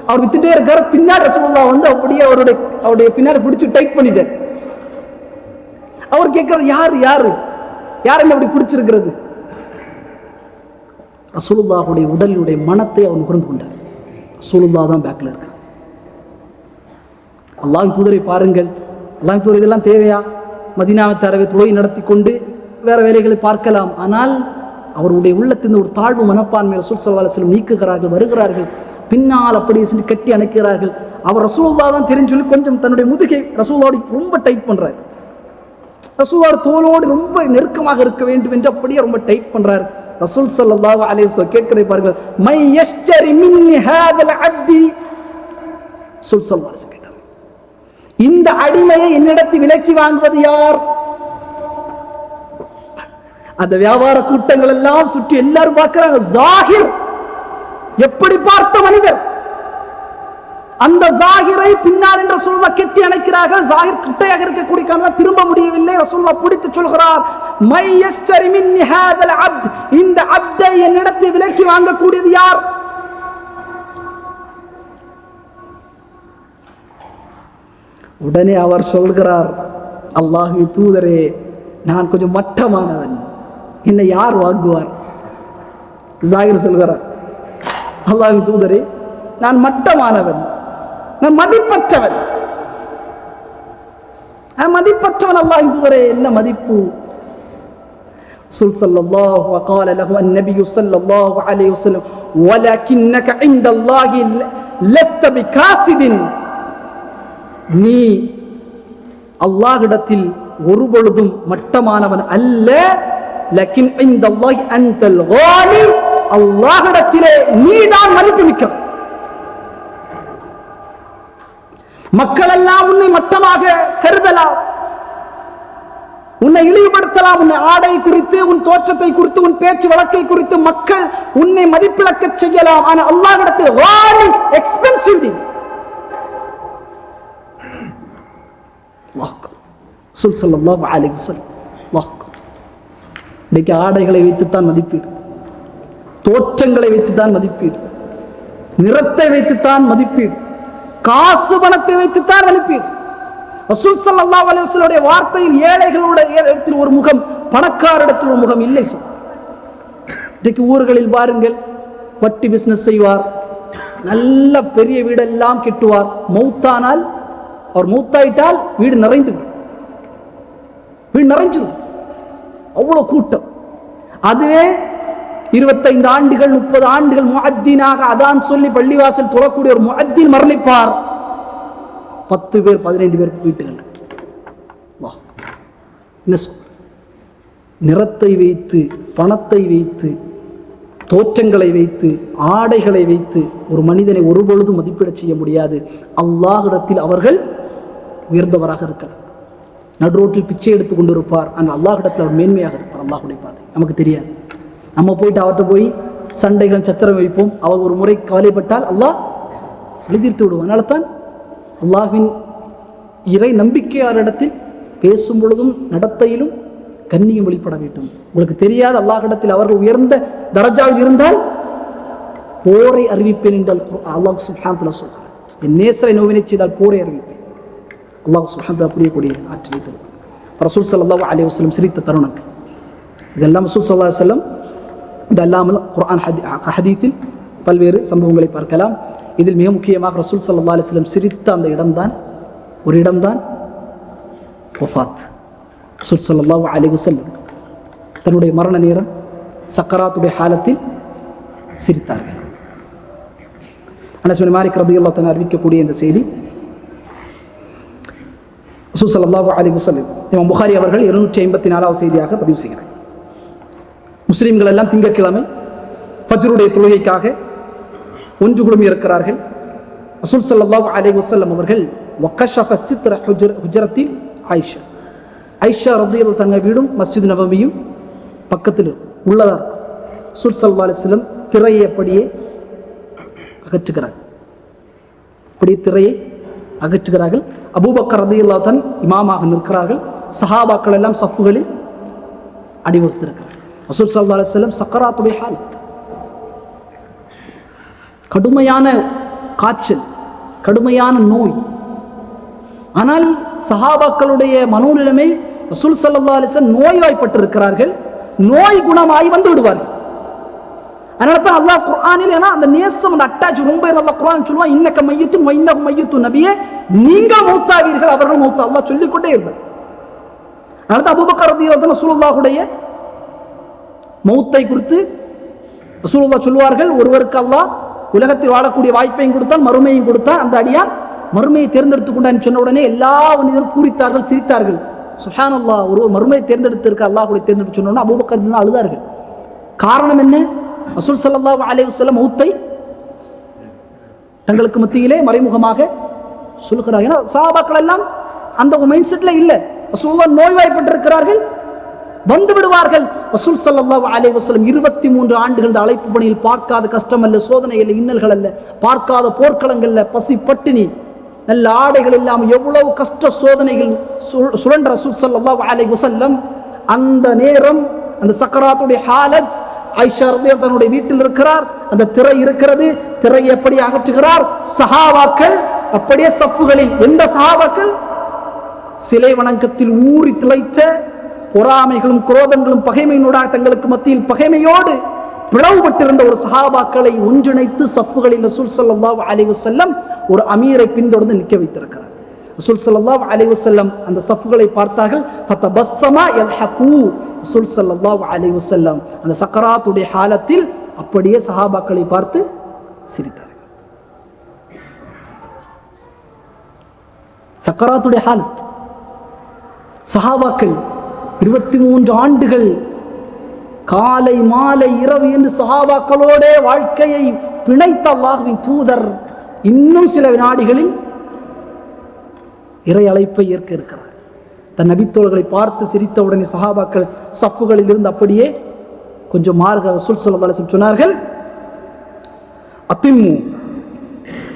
அவர் வித்துட்டே இருக்கார். பின்னாடி ரசூலுல்லாஹ் வந்து அப்படியே அவருடைய பின்னாடி பிடிச்சி டைட் பண்ணிட்டார். அவர் கேட்கிறார், யாரு யாரு யார் என்ன அப்படி பிடிச்சிருக்கிறது? ரசூலுல்லாஹுடைய உடலுடைய மனத்தை அவர் நுகர்ந்து கொண்டார். ரசூலுல்லாஹ் தான் பேக்ல இருக்கார். அல்லாஹ்வின் தூதரை பாருங்கள். அல்லாஹ்வின் தூதர் இதெல்லாம் தேவையா? மதீனாவை தரவை தொழுகை நடத்தி கொண்டு வேற வேலைகளை பார்க்கலாம். ஆனால் அவருடைய உள்ளத்தின் ஒரு தாழ்வு மனப்பான்மை ரசூல் ஸல்லல்லாஹு அலைஹி வஸல்லம் நீக்குகிறார்கள். வருகிறார்கள், பின்னால் அப்படியே சென்று கட்டி அணைக்கிறார்கள். அவர் ரசூலுல்லாஹ் தான் தெரிஞ்சு சொல்லி கொஞ்சம் தன்னுடைய முதுகை ரசூலுல்லாஹ்வோடு ரொம்ப டைட் பண்றாரு. ரசூலுல்லாஹ் தோளோடு ரொம்ப நெருக்கமாக இருக்க வேண்டும் என்று அப்படியே ரொம்ப டைட் பண்றாரு. ரசூல் ஸல்லல்லாஹு அலைஹி வஸல்லம் கேட்கிறதை பாருங்கள், மை யஷ்தரி மின்னி ஹாதல் அப்தி. ரசூல் ஸல்லல்லாஹு அலைஹி வஸல்லம் கேட்டார், இந்த அடிமையை என்னிடத்தில் விலைக்கு வாங்குவது யார்? அந்த வியாபார கூட்டங்கள் எல்லாம் சுற்றி எல்லாரும் பார்க்கிறாங்க. ஜாஹிர் எப்படி பார்த்த மனிதர், அந்த ஜாஹிரை பின்னால் என்று ரசூலுல்லாஹ் கெட்டி அணைக்கிறார்கள். ஜாஹிர் குட்டையாக இருக்கக்கூடிய காரணம் திரும்ப முடியவில்லை. ரசூலுல்லாஹ் பிடித்து சொல்கிறார், மை யஸ்தரி மின்னி ஹாதல் அப்த், இந்த அப்தை என்னிடத்தில் விலைக்கு வாங்கக்கூடியது யார்? உடனே அவர் சொல்கிறார், அல்லாஹ்வின் தூதரே, நான் கொஞ்சம் மட்டமானவன், என்னை யார் வாங்குவார்? ஜாஹிர் சொல்கிறார், அல்லாஹ்வின் தூதரே, நான் மட்டமானவன், நான் மதிப்பற்றவன், அல்லாஹ்வின் தூதரே, என்ன மதிப்பு? ரசூல் ஸல்லல்லாஹு வகால லஹு அன்-நபியு ஸல்லல்லாஹு அலைஹி வஸல்லம், வலக்கின்னக இன்தல்லாஹி லஸ்த பிகாசிதின், நீ அல்லாஹ்விடத்தில் ஒருபொழுதும் மட்டமானவன் அல்ல. லக்கின் இன்தல்லாஹி அன்தல் காலி, அல்லாஹ்விடத்திலே நீதான் மதிப்பு மிக்கவன். மக்கள் எல்லாம் உன்னை மட்டமாக கருதலாம், உன்னை இழிவுபடுத்தலாம், உன்னை ஆடை குறித்து, உன் தோற்றத்தை குறித்து, உன் பேச்சு வழக்கை குறித்து மக்கள் உன்னை மதிப்பிழக்க செய்யலாம். ஆனால் அல்லாஹ்விடத்தில் காலி, எக்ஸ்பென்சிவ். ரசூல் ஸல்லல்லாஹு அலைஹி வஸல்லம் இன்னைக்கு ஆடைகளை வைத்துத்தான் மதிப்பீடு, தோற்றங்களை வைத்துத்தான் மதிப்பீடு, நிறத்தை வைத்துத்தான் மதிப்பீடு, காசு பணத்தை வைத்துத்தான் மதிப்பீடு. ரசூல் ஸல்லல்லாஹு அலைஹி வஸல்லம் வார்த்தையில் ஏழைகளுடைய இடத்தில் ஒரு முகம், பணக்காரிடத்தில் ஒரு முகம் இல்லை. இன்றைக்கு ஊர்களில் பாருங்கள், வட்டி பிசினஸ் செய்வார், நல்ல பெரிய வீடெல்லாம் கெட்டுவார். மௌத்தானால், அவர் மௌத்தாயிட்டால் வீடு நிறைந்துவிடும், வீடு நிறைஞ்சிடும், அவ்வளோ கூட்டம். அதுவே 25 ஆண்டுகள் 30 ஆண்டுகள் முஅத்தினாக அதான் சொல்லி பள்ளிவாசல் தொழக்கூடிய ஒரு முஅத்தின் மரணிப்பார். 10 பேர் 15 பேர் வீட்டுகள். என்ன சொல்? நிறத்தை வைத்து, பணத்தை வைத்து, தோற்றங்களை வைத்து, ஆடைகளை வைத்து ஒரு மனிதனை ஒருபொழுதும் மதிப்பிட செய்ய முடியாது. அல்லாஹ்விடத்தில் அவர்கள் உயர்ந்தவராக இருக்கிறார். நடுரோட்டில் பிச்சை எடுத்து கொண்டு இருப்பார். ஆனால் அல்லாஹ்விடத்தில் அவர் மேன்மையாக இருப்பார். அல்லாஹுடைய பாதை நமக்கு தெரியாது. நம்ம போயிட்டு அவர்கிட்ட போய் சண்டைகள் சச்சரம் வைப்போம். அவர் ஒரு முறை கவலைப்பட்டால் அல்லாஹ் எழுதிர்த்து விடுவோம். அதனால தான் அல்லாஹ்வின் இறை நம்பிக்கையாரிடத்தில் பேசும் பொழுதும் நடத்தையிலும் கண்ணியம் வெளிப்பட வேண்டும். உங்களுக்கு தெரியாத அல்லாஹ்விடத்தில் அவர்கள் உயர்ந்த தரஜாவில் இருந்தால் போரை அறிவிப்பேன் என்று அல்லாஹ் சுப்ஹானஹு வ தஆலா சொல்கிறார். என் நேசரை நோவினை செய்தால் போரை அறிவிப்பேன். அல்லாஹ் சுப்ஹானஹு வ தஆலா அப்படியே கூடிய ஆற்றலை தருவார். ரசூல் ஸல்லல்லாஹு அலைஹி வஸல்லம் சிரித்த தருணங்கள் இதெல்லாம். ரசூல் ஸல்லல்லாஹு அலைஹி வஸல்லம் இது அல்லாமல் குர்ஆன் ஹதீஸில் பல்வேறு சம்பவங்களை பார்க்கலாம். இதில் மிக முக்கியமாக ரசூல் ஸல்லல்லாஹு அலைஹி வஸல்லம் சிரித்த அந்த இடம்தான் ஒரு இடம்தான் வஃபாத். ரசூல் ஸல்லல்லாஹு அலைஹி வஸல்லம் தன்னுடைய மரண நேரம் சக்கராத்துடைய ஹாலத்தில் சிரித்தார்கள். அனஸ் பின் மாலிக் ரலியல்லாஹு தஆலா அறிவிக்கக்கூடிய இந்த செய்தி ரசூல் ஸல்லல்லாஹு அலைஹி வஸல்லம் இமாம் புகாரி அவர்கள் 254வது செய்தியாக பதிவு செய்கிறார். முஸ்லிம்கள் எல்லாம் திங்கட்கிழமை ஃபஜ்ருடைய தொழுகைக்காக ஒன்று குழுமி இருக்கிறார்கள். ரசூல் ஸல்லல்லாஹு அலைஹி வஸல்லம் அவர்கள் வக்கஷஃப சித்ர ஹுஜரத்தில் ஆயிஷா ஆயிஷா ரலியல்லாஹு தங்க வீடும் மஸ்ஜித் நபவியும் பக்கத்தில் உள்ளதா இருக்கும். ரசூல் ஸல்லல்லாஹு அலைஹி வஸல்லம் திரையை அப்படியே அகற்றுகிறார்கள். அப்படியே திரையை அகற்றுகிறார்கள். அபூபக்கர் ரலியல்லாஹு தன் இமாமாக நிற்கிறார்கள். சஹாபாக்கள் எல்லாம் சஃப்புகளில் அணிவகுத்திருக்கிறார்கள். ரசூல் ஸல்லல்லாஹு அலைஹி வஸல்லம் சக்கராத்துடைய ஹாலத், கடுமையான காய்ச்சல், கடுமையான நோய். ஆனால் சஹாபாக்களுடைய மனோநிலைமை ரசூல் ஸல்லல்லாஹு அலைஹி வஸல்லம் நோய்வாய்ப்பட்டிருக்கிறார்கள், நோய் குணமாகி வந்து விடுவார்கள். அதனால தான் அல்லாஹ் குர்ஆனில் அந்த நேசம் அந்த அட்டாச் ரொம்ப நல்லா குர்ஆன் சொல்லுவான், இன்னக மையத்துன் வ இன்னஹு மையத்துன், நபியே நீங்கள் மௌத்தாவீர்கள் அவர்கள் மௌத்தா, அல்லாஹ் சொல்லிக்கொண்டே இருந்தார். அதனால தான் அபூபக்கர் ரலியல்லாஹு அன்ஹு ரசூலுல்லாஹுடைய மௌத்தை குறித்து ரசூலுல்லாஹ் சொல்வார்கள், ஒருவருக்கு அல்லாஹ் உலகத்தில் வாழக்கூடிய வாய்ப்பையும் கொடுத்தான் மறுமையும் கொடுத்தான், அந்த அடியான் மறுமையை தேர்ந்தெடுத்து கொண்டான்னு சொன்ன உடனே எல்லா மனிதரும் பூரித்தார்கள், சிரித்தார்கள். சுப்ஹானல்லாஹ், ஒரு மறுமையை தேர்ந்தெடுத்திருக்க அல்லாஹ்வுடைய தேர்ந்தெடுத்து சொன்ன உடனே அபூபக்கர் தான் அழுதார்கள். காரணம் என்ன? ரசூல் ஸல்லல்லாஹு அலைஹி வஸல்லம் மௌத்தை தங்களுக்கு மத்தியிலே மறைமுகமாக சொல்கிறார். ஏன்னா சஹாபாக்கள் எல்லாம் அந்த மைண்ட் செட்ல இல்லை. ரசூலுல்லாஹ் நோய்வாய்ப்பட்டிருக்கிறார்கள், வந்து விடுவார்கள். ரசூல் ஸல்லல்லாஹு அலைஹி வஸல்லம் 23 ஆண்டுகள் இந்த அழைப்பு பணியில் பார்க்காத கஷ்டம் அல்ல, சோதனை அல்ல, இன்னல்கள் அல்ல, பார்க்காத போர்க்களங்கள்ல, பசி பட்டினி, நல்ல ஆடைகள் இல்லாமல் எவ்வளவு கஷ்ட சோதனைகள் சுழன்ற ரசூல் ஸல்லல்லாஹு அலைஹி வஸல்லம் அந்த நேரம் அந்த சக்கராத்துடைய ஹாலத், ஆயிஷா ரலியல்லாஹு தன்னுடைய வீட்டில் இருக்கிறார், அந்த திரை இருக்கிறது, திரையை எப்படி அகற்றுகிறார். சஹாபாக்கள் அப்படியே சஃப்புகளில், எந்த சஹாபாக்கள்? சிலை வணக்கத்தில் ஊறி திளைத்த பொறாமைகளும் குரோதங்களும் பகைமையினோட தங்களுக்கு மத்தியில் பகைமையோடு பிளவுபட்டிருந்த ஒரு சஹாபாக்களை ஒன்றிணைத்து சஃப்புகளில் ரசூல் ஸல்லல்லாஹு அலைஹி வஸல்லம் ஒரு அமீரை பின்தொடர்ந்து நிற்க வைத்திருக்கிறார். ரசூல் ஸல்லல்லாஹு அலைஹி வஸல்லம் அந்த சஃப்புகளை பார்த்தார்கள். ஃபதபஸ்ஸமா யல்ஹகு, ரசூல் ஸல்லல்லாஹு அலைஹி வஸல்லம் அந்த சக்கராத்துடைய ஹாலத்தில் அப்படியே சஹாபாக்களை பார்த்து சிரித்தார்கள். சக்கராத்துடைய ஹாலத், சஹாபாக்கள் 23 ஆண்டுகள் காலை மாலை இரவு என்று சஹாபாக்களோட வாழ்க்கையை பிணைத்த அல்லாஹ்வின் தூதர் இன்னும் சில வினாடிகளில் இறை அழைப்பை ஏற்க இருக்கிறார். தன் நபித்தோழர்களை பார்த்து சிரித்த உடனே சஹாபாக்கள் சஃப்புகளில் இருந்து அப்படியே கொஞ்சம் மாறுகிற ரசூல் ஸல்லல்லாஹு அலைஹி வஸல்லம் சொன்னார்கள்,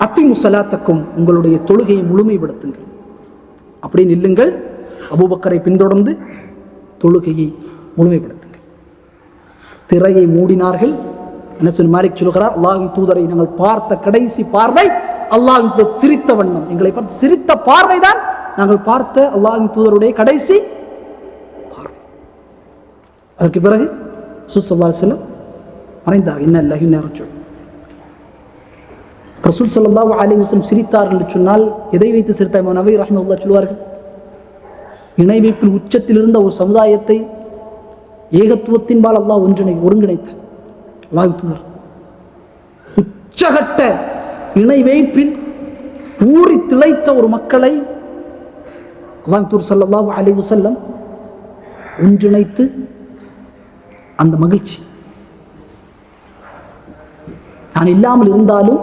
அத்திம்மு ஸலாத்தக்கும், உங்களுடைய தொழுகையை முழுமைப்படுத்துங்கள், அப்படி நில்லுங்கள். அபூபக்கரை பின்தொடர்ந்து தொழுகையை முழுமைப்படுத்துங்கள். திரையை மூடினார்கள். அனஸ் பின் மாலிக் சொல்கிறார், அல்லாஹ்வின் தூதரை நாங்கள் பார்த்த கடைசி பார்வை அல்லாஹ்வின் தூதர் சிரித்த வண்ணம், எங்களை பார்த்து சிரித்த பார்வைதான் நாங்கள் பார்த்த அல்லாஹ்வின் தூதருடைய கடைசி பார்வை. அதற்கு பிறகு ரசூல் ஸல்லல்லாஹு அலைஹி வஸல்லம் மறைந்தார். இன்ன லில்லாஹி வ இன்னா இலைஹி ராஜிஊன். ரசூல் ஸல்லல்லாஹு அலைஹி வஸல்லம் சிரித்தார்கள் என்று சொன்னால் எதை வைத்து சிரித்தார்? இமாம் நவவி ரஹ்மத்துல்லாஹி சொல்வார்கள், இணை வைப்பில் உச்சத்தில் இருந்த ஒரு சமுதாயத்தை ஏகத்துவத்தின்பால் அல்லாஹ் ஒருங்கிணைத்தார். அல்லாஹ்வின் தூதர் உச்சகட்ட இணை வைப்பில் ஊறி திளைத்த ஒரு மக்களை அல்லாஹ்வின் தூதர் ஸல்லல்லாஹு அலைஹி வஸல்லம் ஒன்றிணைத்து அந்த மகிழ்ச்சி, நான் இல்லாமல் இருந்தாலும்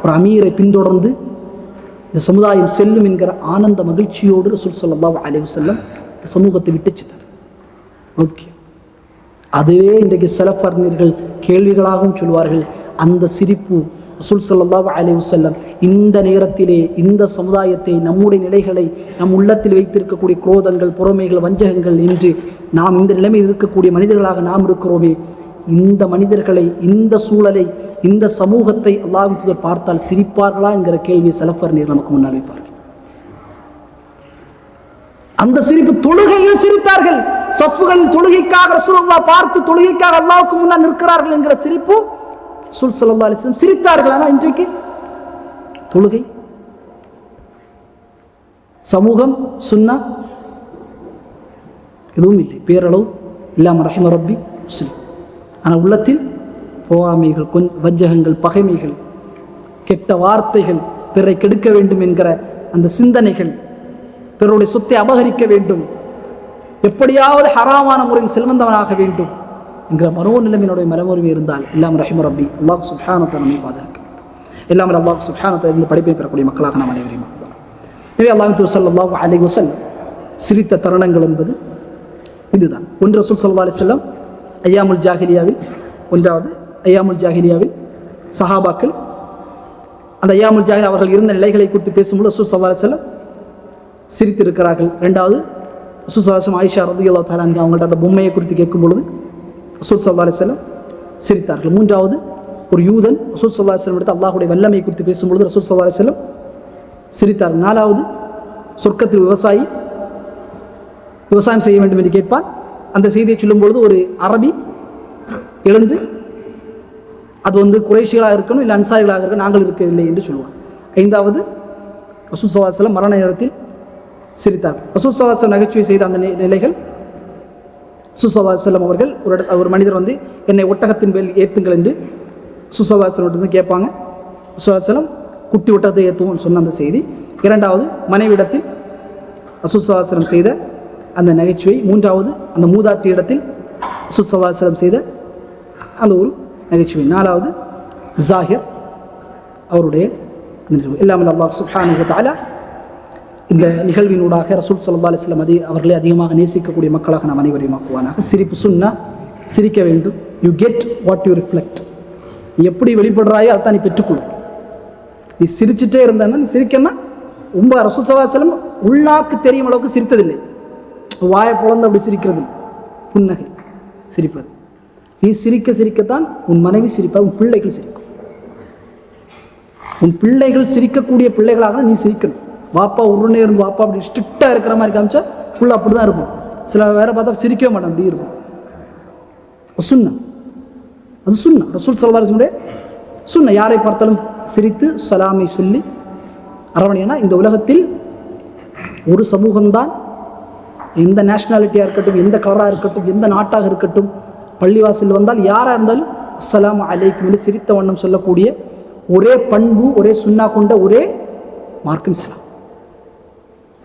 ஒரு அமீரை பின்தொடர்ந்து இந்த சமுதாயம் செல்லும் என்கிற ஆனந்த மகிழ்ச்சியோடு ரசூல் ஸல்லல்லாஹு அலைஹி வஸல்லம் சமூகத்தை விட்டுச்சிட்டார். ஓகே, அதுவே இன்றைக்கு சலஃப் அறிஞர்கள் கேள்விகளாகவும் சொல்வார்கள். அந்த சிரிப்பு ரசூல் ஸல்லல்லாஹு அலைஹி வஸல்லம் இந்த நேரத்திலே இந்த சமுதாயத்தை, நம்முடைய நிலைகளை, நம் உள்ளத்தில் வைத்திருக்கக்கூடிய குரோதங்கள், பொறாமைகள், வஞ்சகங்கள் என்று நாம் இந்த நிலைமையில் இருக்கக்கூடிய மனிதர்களாக நாம் இருக்கிறோமே, இந்த மனிதர்களை, இந்த சூழலை, இந்த சமூகத்தை அல்லாஹ்வின் தூதர் பார்த்தால் சிரிப்பார்களா என்கிற கேள்வியை சலஃப் அறிஞர்கள் நமக்கு முன்னால் வைப்பார்கள். அந்த சிரிப்பு, தொழுகையில் சிரித்தார்கள். சஃப்புகளில் தொழுகைக்காக ரசூலுல்லாஹ் பார்த்து தொழுகைக்காக அல்லாஹ்வுக்கு முன்னால் நிற்கிறார்கள் என்கிற சிரிப்பு ரசூல் ஸல்லல்லாஹு அலைஹி வஸல்லம் சிரித்தார்கள். ஆனால் இன்றைக்கு தொழுகை, சமூகம், சுன்னா எதுவும் இல்லை, பேரளவு இல்லாம ரஹிம ரப்பி முஸ்லிம். ஆனால் உள்ளத்தில் போகாமைகள், வஞ்சகங்கள், பகைமைகள், கெட்ட வார்த்தைகள், பிறரை கெடுக்க வேண்டும் என்கிற அந்த சிந்தனைகள், பிறருடைய சொத்தை அபகரிக்க வேண்டும், எப்படியாவது ஹராமான முறையில் செல்வந்தவனாக வேண்டும் என்கிற மனோநிலைமையினுடைய மனமுறிவு இருந்தால் இல்லாமல் ரஹிம ரப்பி அல்லாஹ் சுப்ஹானஹு வ தஆலா நம்மை பாதுகாக்க இல்லாமல் அல்லாஹ் சுப்ஹானஹு வ தஆலா இந்த படிப்பை பெறக்கூடிய மக்களாக நாம் அனைவரையும் ஆக்குவார். எனவே அல்லாஹ்வின் தூதர் ஸல்லல்லாஹு அலைஹி வஸல்லம் சிரித்த தருணங்கள் என்பது இதுதான். ஒன்று, ரசூல் ஸல்லல்லாஹு அலைஹி வஸல்லம் ஐயாமுல் ஜாஹிலியாவில், ஒன்றாவது ஐயாமுல் ஜாஹிலியாவில் சஹாபாக்கள் அந்த ஐயாமுல் ஜாஹிலியா அவர்கள் இருந்த நிலைகளை குறித்து பேசும்போது ரசூல் ஸல்லல்லாஹு அலைஹி வஸல்லம் சிரித்திருக்கிறார்கள். ரெண்டாவது, ரசூல் ஸல்லல்லாஹு அலைஹி வஸல்லம் ஆயிஷா ரலியல்லாஹு தஆலா அன்ஹா அவங்கள்ட்ட அந்த பொம்மையை குறித்து கேட்கும் பொழுது ரசூல் ஸல்லல்லாஹு அலைஹி வஸல்லம் சிரித்தார்கள். மூன்றாவது, ஒரு யூதன் ரசூல் ஸல்லல்லாஹு அலைஹி வஸல்லம் எடுத்து அல்லாஹ்வுடைய வல்லமை குறித்து பேசும்பொழுது ரசூல் ஸல்லல்லாஹு அலைஹி வஸல்லம் சிரித்தார்கள். நாலாவது, சொர்க்கத்தில் விவசாயி விவசாயம் செய்ய வேண்டும் என்று கேட்பான். அந்த செய்தியை சொல்லும் பொழுது ஒரு அரபி எழுந்து அது குறைஷிகளாக இருக்கணும், இல்லை அன்சாரிகளாக இருக்கணும், நாங்கள் இருக்கவில்லை என்று சொல்லுவான். ஐந்தாவது, ரசூல் ஸல்லல்லாஹு அலைஹி வஸல்லம் மரண நேரத்தில் சிரித்தார்கள். ரசூல் ஸல்லல்லாஹு அலைஹி வஸல்லம் நகைச்சுவை செய்த அந்த நிலைகள், ரசூல் ஸல்லல்லாஹு அலைஹி வஸல்லம் அவர்கள் ஒரு மனிதர் என்னை ஒட்டகத்தின் மேல் ஏற்றுங்கள் என்று ரசூல் ஸல்லல்லாஹு அலைஹி வஸல்லம் கேட்பாங்க. ரசூல் ஸல்லல்லாஹு அலைஹி வஸல்லம் குட்டி ஒட்டகத்தை ஏற்றுவோம்னு சொன்ன அந்த செய்தி. இரண்டாவது, மனைவிடத்தில் ரசூல் ஸல்லல்லாஹு அலைஹி வஸல்லம் செய்த அந்த நகைச்சுவை. மூன்றாவது, அந்த மூதாட்டி இடத்தில் ரசூல் ஸல்லல்லாஹு அலைஹி வஸல்லம் செய்த அந்த ஒரு நகைச்சுவை. நாலாவது, ஜாஹிர் அவருடைய இல்லாமல் அல்லாஹ் சுப்ஹானஹு வ தஆலா இந்த நிகழ்வினூடாக ரசூல் ஸல்லல்லாஹு அலைஹி வஸல்லம் அவர்களை அதிகமாக நேசிக்கக்கூடிய மக்களாக நாம் அனைவரையும் ஆக்குவானாக. சிரிப்பு சுன்னா, சிரிக்க வேண்டும். You get what you reflect. நீ எப்படி வெளிப்படுறாயோ அதான் நீ பெற்றுக்கொள். நீ சிரிச்சுட்டே இருந்தன்னா, நீ சிரிக்கன்னா ரொம்ப ரசூல் ஸல்லல்லாஹு அலைஹி வஸல்லம் உள்நாக்கு தெரியும் அளவுக்கு சிரித்ததில்லை. வாயை பொழந்து அப்படி சிரிக்கிறது, புன்னகை சிரிப்பது. நீ சிரிக்க சிரிக்கத்தான் உன் மனைவி சிரிப்பார், உன் பிள்ளைகள் சிரிக்கும். உன் பிள்ளைகள் சிரிக்கக்கூடிய பிள்ளைகளாக நீ சிரிக்கணும். வாப்பா உருனே இருந்து வாப்பா அப்படி ஸ்ட்ரிக்டாக இருக்கிற மாதிரி காமிச்சா புள்ள அப்படி தான் இருக்கும். சில வேற பார்த்தா சிரிக்கவே மாட்டான், அப்படி இருக்கும். சுன்னா, அது சுன்னா, ரசூல் ஸல்லல்லாஹு அலைஹி வஸல்லம் சுன்னா. யாரை பார்த்தாலும் சிரித்து சலாமை சொல்லி அரவணைனா, இந்த உலகத்தில் ஒரு சமூகம்தான், எந்த நேஷனாலிட்டியாக இருக்கட்டும், எந்த கலராக இருக்கட்டும், எந்த நாட்டாக இருக்கட்டும், பள்ளிவாசல் வந்தால் யாராக இருந்தாலும் அஸ்ஸலாமு அலைக்கும் என்று சிரித்த வண்ணம் சொல்லக்கூடிய ஒரே பண்பு, ஒரே சுன்னா கொண்ட ஒரே மார்க்கம் இஸ்லாம்.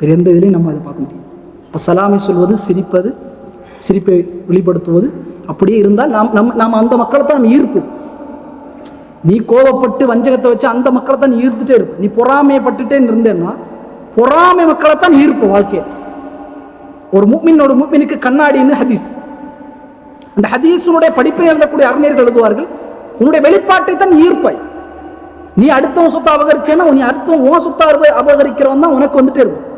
வேறு எந்த இதுலையும் நம்ம அதை பார்க்க முடியும். இப்போ சலாமை சொல்வது, சிரிப்பது, சிரிப்பை வெளிப்படுத்துவது அப்படியே இருந்தால் நாம் அந்த மக்களை தான் நம்ம ஈர்ப்போம். நீ கோபப்பட்டு வஞ்சகத்தை வச்சு அந்த மக்களை தான் ஈர்த்துட்டே இருப்போம். நீ பொறாமையப்பட்டுட்டே இருந்தேன்னா பொறாமை மக்களை தான் ஈர்ப்போம் வாழ்க்கையை. ஒரு முஃமினுக்கு கண்ணாடின்னு ஹதீஸ். அந்த ஹதீஸுடைய படிப்பை எழுதக்கூடிய அறிஞர்கள் எழுதுவார்கள், உன்னுடைய வெளிப்பாட்டை தான் ஈர்ப்பாய். நீ அடுத்தவன் சொத்தை அபகரிச்சேன்னா நீ அடுத்தவன் உன் சொத்தை அபகரிக்கிறவன் தான் உனக்கு வந்துட்டே இருக்கும்.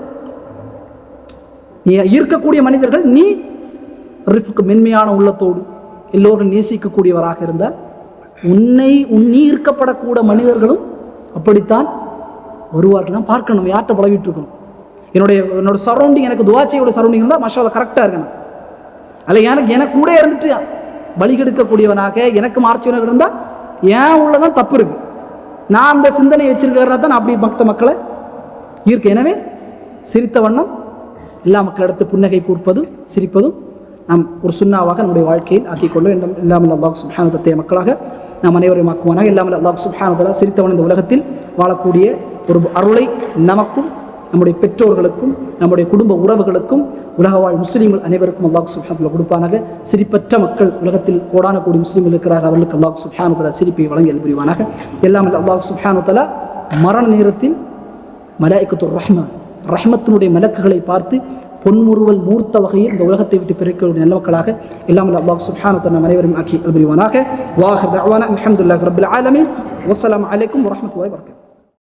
நீ ஈர்க்கக்கூடிய மனிதர்கள், நீ ரிஃப்க் மென்மையான உள்ளத்தோடு எல்லோரும் நேசிக்கக்கூடியவராக இருந்தால் நீ ஈர்க்கப்படக்கூட மனிதர்களும் அப்படித்தான் வருவார்கள். தான் பார்க்கணும், யார்கிட்ட பழகிட்டு இருக்கணும். என்னோட சரௌண்டிங், எனக்கு துவாச்சையோட சரௌண்டிங் இருந்தால் மாஷா கரெக்டாக இருக்கணும். அல்ல எனக்கு கூட இருந்துட்டு வழிகெடுக்கக்கூடியவனாக, எனக்கு மார்ச்சியவனாக இருந்தால் ஏன் உள்ளதான் தப்பு இருக்கு. நான் அந்த சிந்தனை வச்சிருக்கிறதா தான் அப்படி மக்களை ஈர்க்க. எனவே சிரித்த வண்ணம் எல்லா மக்களிடத்து புன்னகை பூர்ப்பதும் சிரிப்பதும் நாம் ஒரு சுன்னாவாக நம்முடைய வாழ்க்கையில் ஆக்கிக்கொள்ளும். இல்லாமல் அல்லாஹ் சுப்ஹானஹு வ தஆலா மக்களாக நாம் அனைவரையும் ஆக்குவானாக. இல்லாமல் அல்லாஹ் சுப்ஹானஹு வ தஆலா சிரித்தவன் இந்த உலகத்தில் வாழக்கூடிய ஒரு அருளை நமக்கும், நம்முடைய பெற்றோர்களுக்கும், நம்முடைய குடும்ப உறவுகளுக்கும், உலக வாழ் முஸ்லீம்கள் அனைவருக்கும் அல்லாஹ் சுப்ஹானஹு வ தஆலா கொடுப்பானாக. சிரிப்பற்ற மக்கள் உலகத்தில் கோடான கோடி முஸ்லீம்கள் இருக்கிறார்கள். அவர்களுக்கு அல்லாஹ் சுப்ஹானஹு வ தஆலா சிரிப்பை வழங்கி புரிவானாக. எல்லாம் அல்லாஹ் சுப்ஹானஹு வ தஆலா மரண நேரத்தில் மலாயிகத்துர் ரஹ்மா, ரஹ்மத்தினுடைய மலக்குகளை பார்த்து பொன்முறுவல் மூர்த்த வகையில் இந்த உலகத்தை விட்டு பிறக்கக்கூடிய நல்ல மக்களாக இல்லாமல் அல்லாஹ் சுப்ஹானஹு வ தஆலா அனைவரும் ஆக்கி அல்புரிவானாக. வாஹிர் தஅவானா அல்ஹம்துலில்லாஹி ரப்பில் ஆலமீன். வஸ்ஸலாமு அலைக்கும் வரஹ்மத்துல்லாஹி வபரகாத்துஹு.